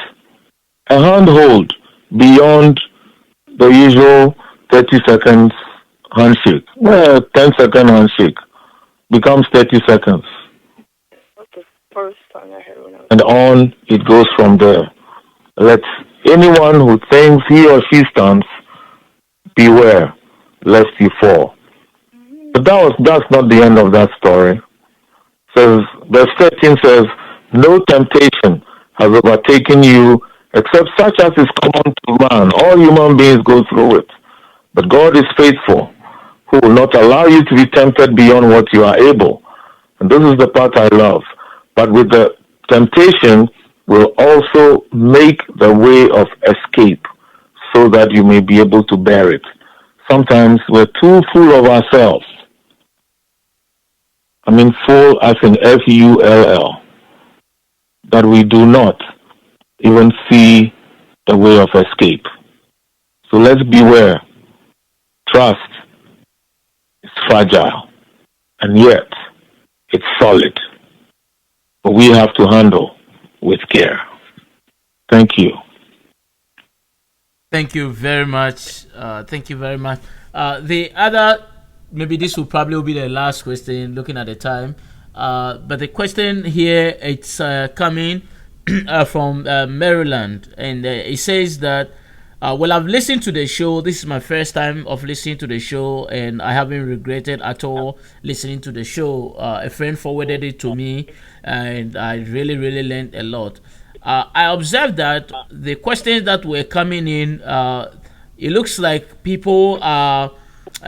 a handhold beyond the usual 30 seconds handshake. 10-second handshake becomes 30 seconds. That's the first time I heard when I was... And on it goes from there. Let anyone who thinks he or she stands beware lest he fall. But that's not the end of that story. Verse 13 says, no temptation has overtaken you except such as is common to man. All human beings go through it. But God is faithful, who will not allow you to be tempted beyond what you are able. And this is the part I love. But with the temptation will also make the way of escape so that you may be able to bear it. Sometimes we're too full of ourselves. Full as in Full, that we do not even see the way of escape. So let's beware. Trust is fragile, and yet it's solid. But we have to handle with care. Thank you. Thank you very much. The other, maybe this will probably be the last question, looking at the time. But the question here, it's coming from Maryland, and it says that, I've listened to the show. This is my first time of listening to the show, and I haven't regretted at all listening to the show. A friend forwarded it to me, and I really, really learned a lot. I observed that the questions that were coming in, it looks like people are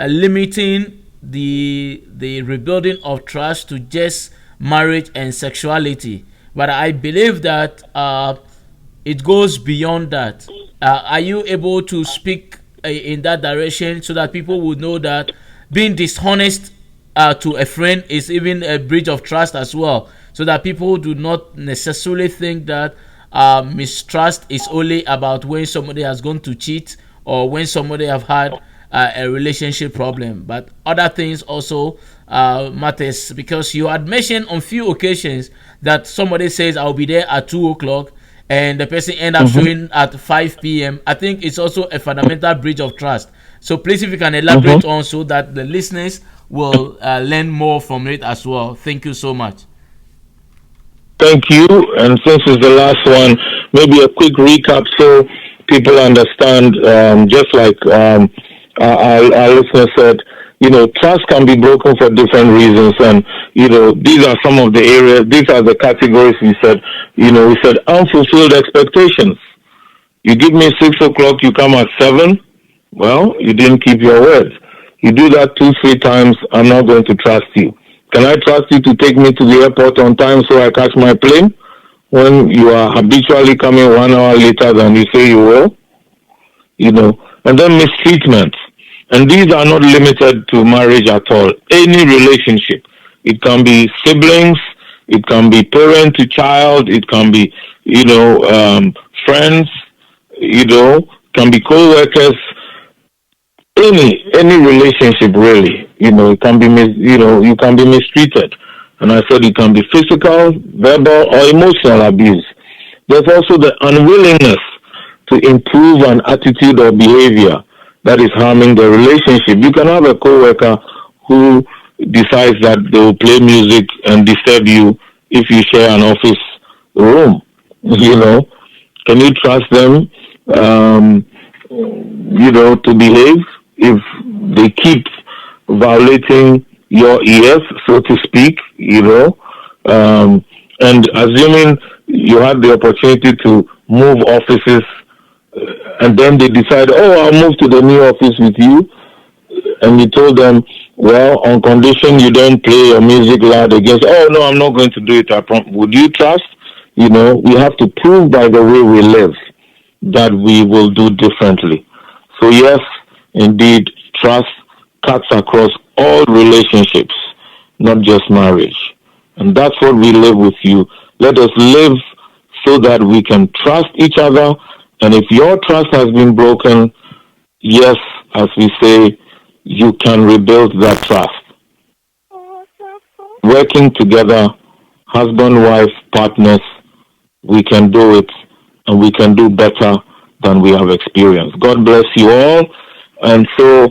limiting the rebuilding of trust to just marriage and sexuality. But I believe that it goes beyond that. Are you able to speak in that direction so that people would know that being dishonest to a friend is even a breach of trust as well, so that people do not necessarily think that mistrust is only about when somebody has gone to cheat or when somebody have had a relationship problem, but other things also matters, because you had mentioned on few occasions that somebody says I'll be there at 2 o'clock and the person end up showing at 5 p.m. I think it's also a fundamental breach of trust. So please, if you can elaborate on, so that the listeners will learn more from it as well. Thank you so much. Thank you. And since it's the last one, maybe a quick recap so people understand. Just like our listener said, trust can be broken for different reasons, and these are some of the areas. These are the categories we said. We said unfulfilled expectations. You give me 6 o'clock, you come at 7. Well, you didn't keep your word. You do that 2-3 times, I'm not going to trust you. Can I trust you to take me to the airport on time so I catch my plane when you are habitually coming 1 hour later than you say you will? And then mistreatment. And these are not limited to marriage at all. Any relationship. It can be siblings, it can be parent to child, it can be, friends, can be co-workers, any relationship really. It can be you can be mistreated. And I said it can be physical, verbal, or emotional abuse. There's also the unwillingness to improve an attitude or behavior that is harming the relationship. You can have a co-worker who decides that they will play music and disturb you if you share an office room. Can you trust them, to behave if they keep violating your ears, so to speak, and assuming you had the opportunity to move offices, and then they decide, I'll move to the new office with you, and you told them, well, on condition you don't play your music loud against, no, I'm not going to do it, would you trust? We have to prove by the way we live that we will do differently. So yes, indeed, trust cuts across all relationships, not just marriage. And that's what we live with you. Let us live so that we can trust each other. And if your trust has been broken, yes, as we say, you can rebuild that trust. Working together, husband, wife, partners, we can do it, and we can do better than we have experienced. God bless you all. And so,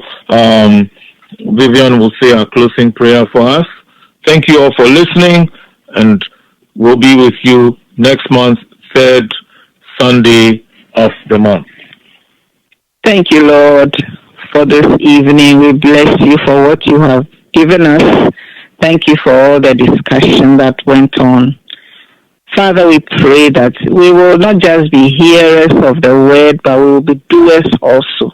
Vivian will say our closing prayer for us. Thank you all for listening, and we'll be with you next month, third Sunday of the month. Thank you, Lord, for this evening. We bless you for what you have given us. Thank you for all the discussion that went on. Father, we pray that we will not just be hearers of the word, but we will be doers also.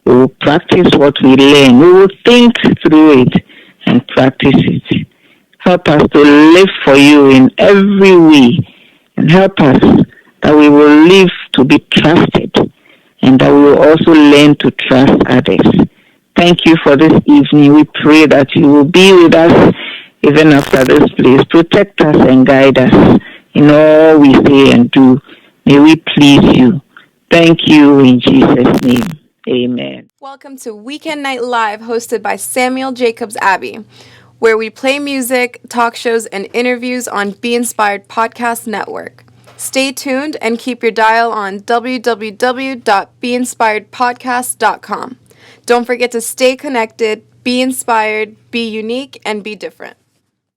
We will practice what we learn. We will think through it and practice it. Help us to live for you in every way, and help us that we will live to be trusted, and that we will also learn to trust others. Thank you for this evening. We pray that you will be with us even after this place. Protect us and guide us in all we say and do. May we please you. Thank you in Jesus' name. Amen. Welcome to Weekend Night Live, hosted by Samuel Jacobs Abbey, where we play music, talk shows, and interviews on Be Inspired Podcast Network. Stay tuned and keep your dial on www.beinspiredpodcast.com. Don't forget to stay connected, be inspired, be unique, and be different.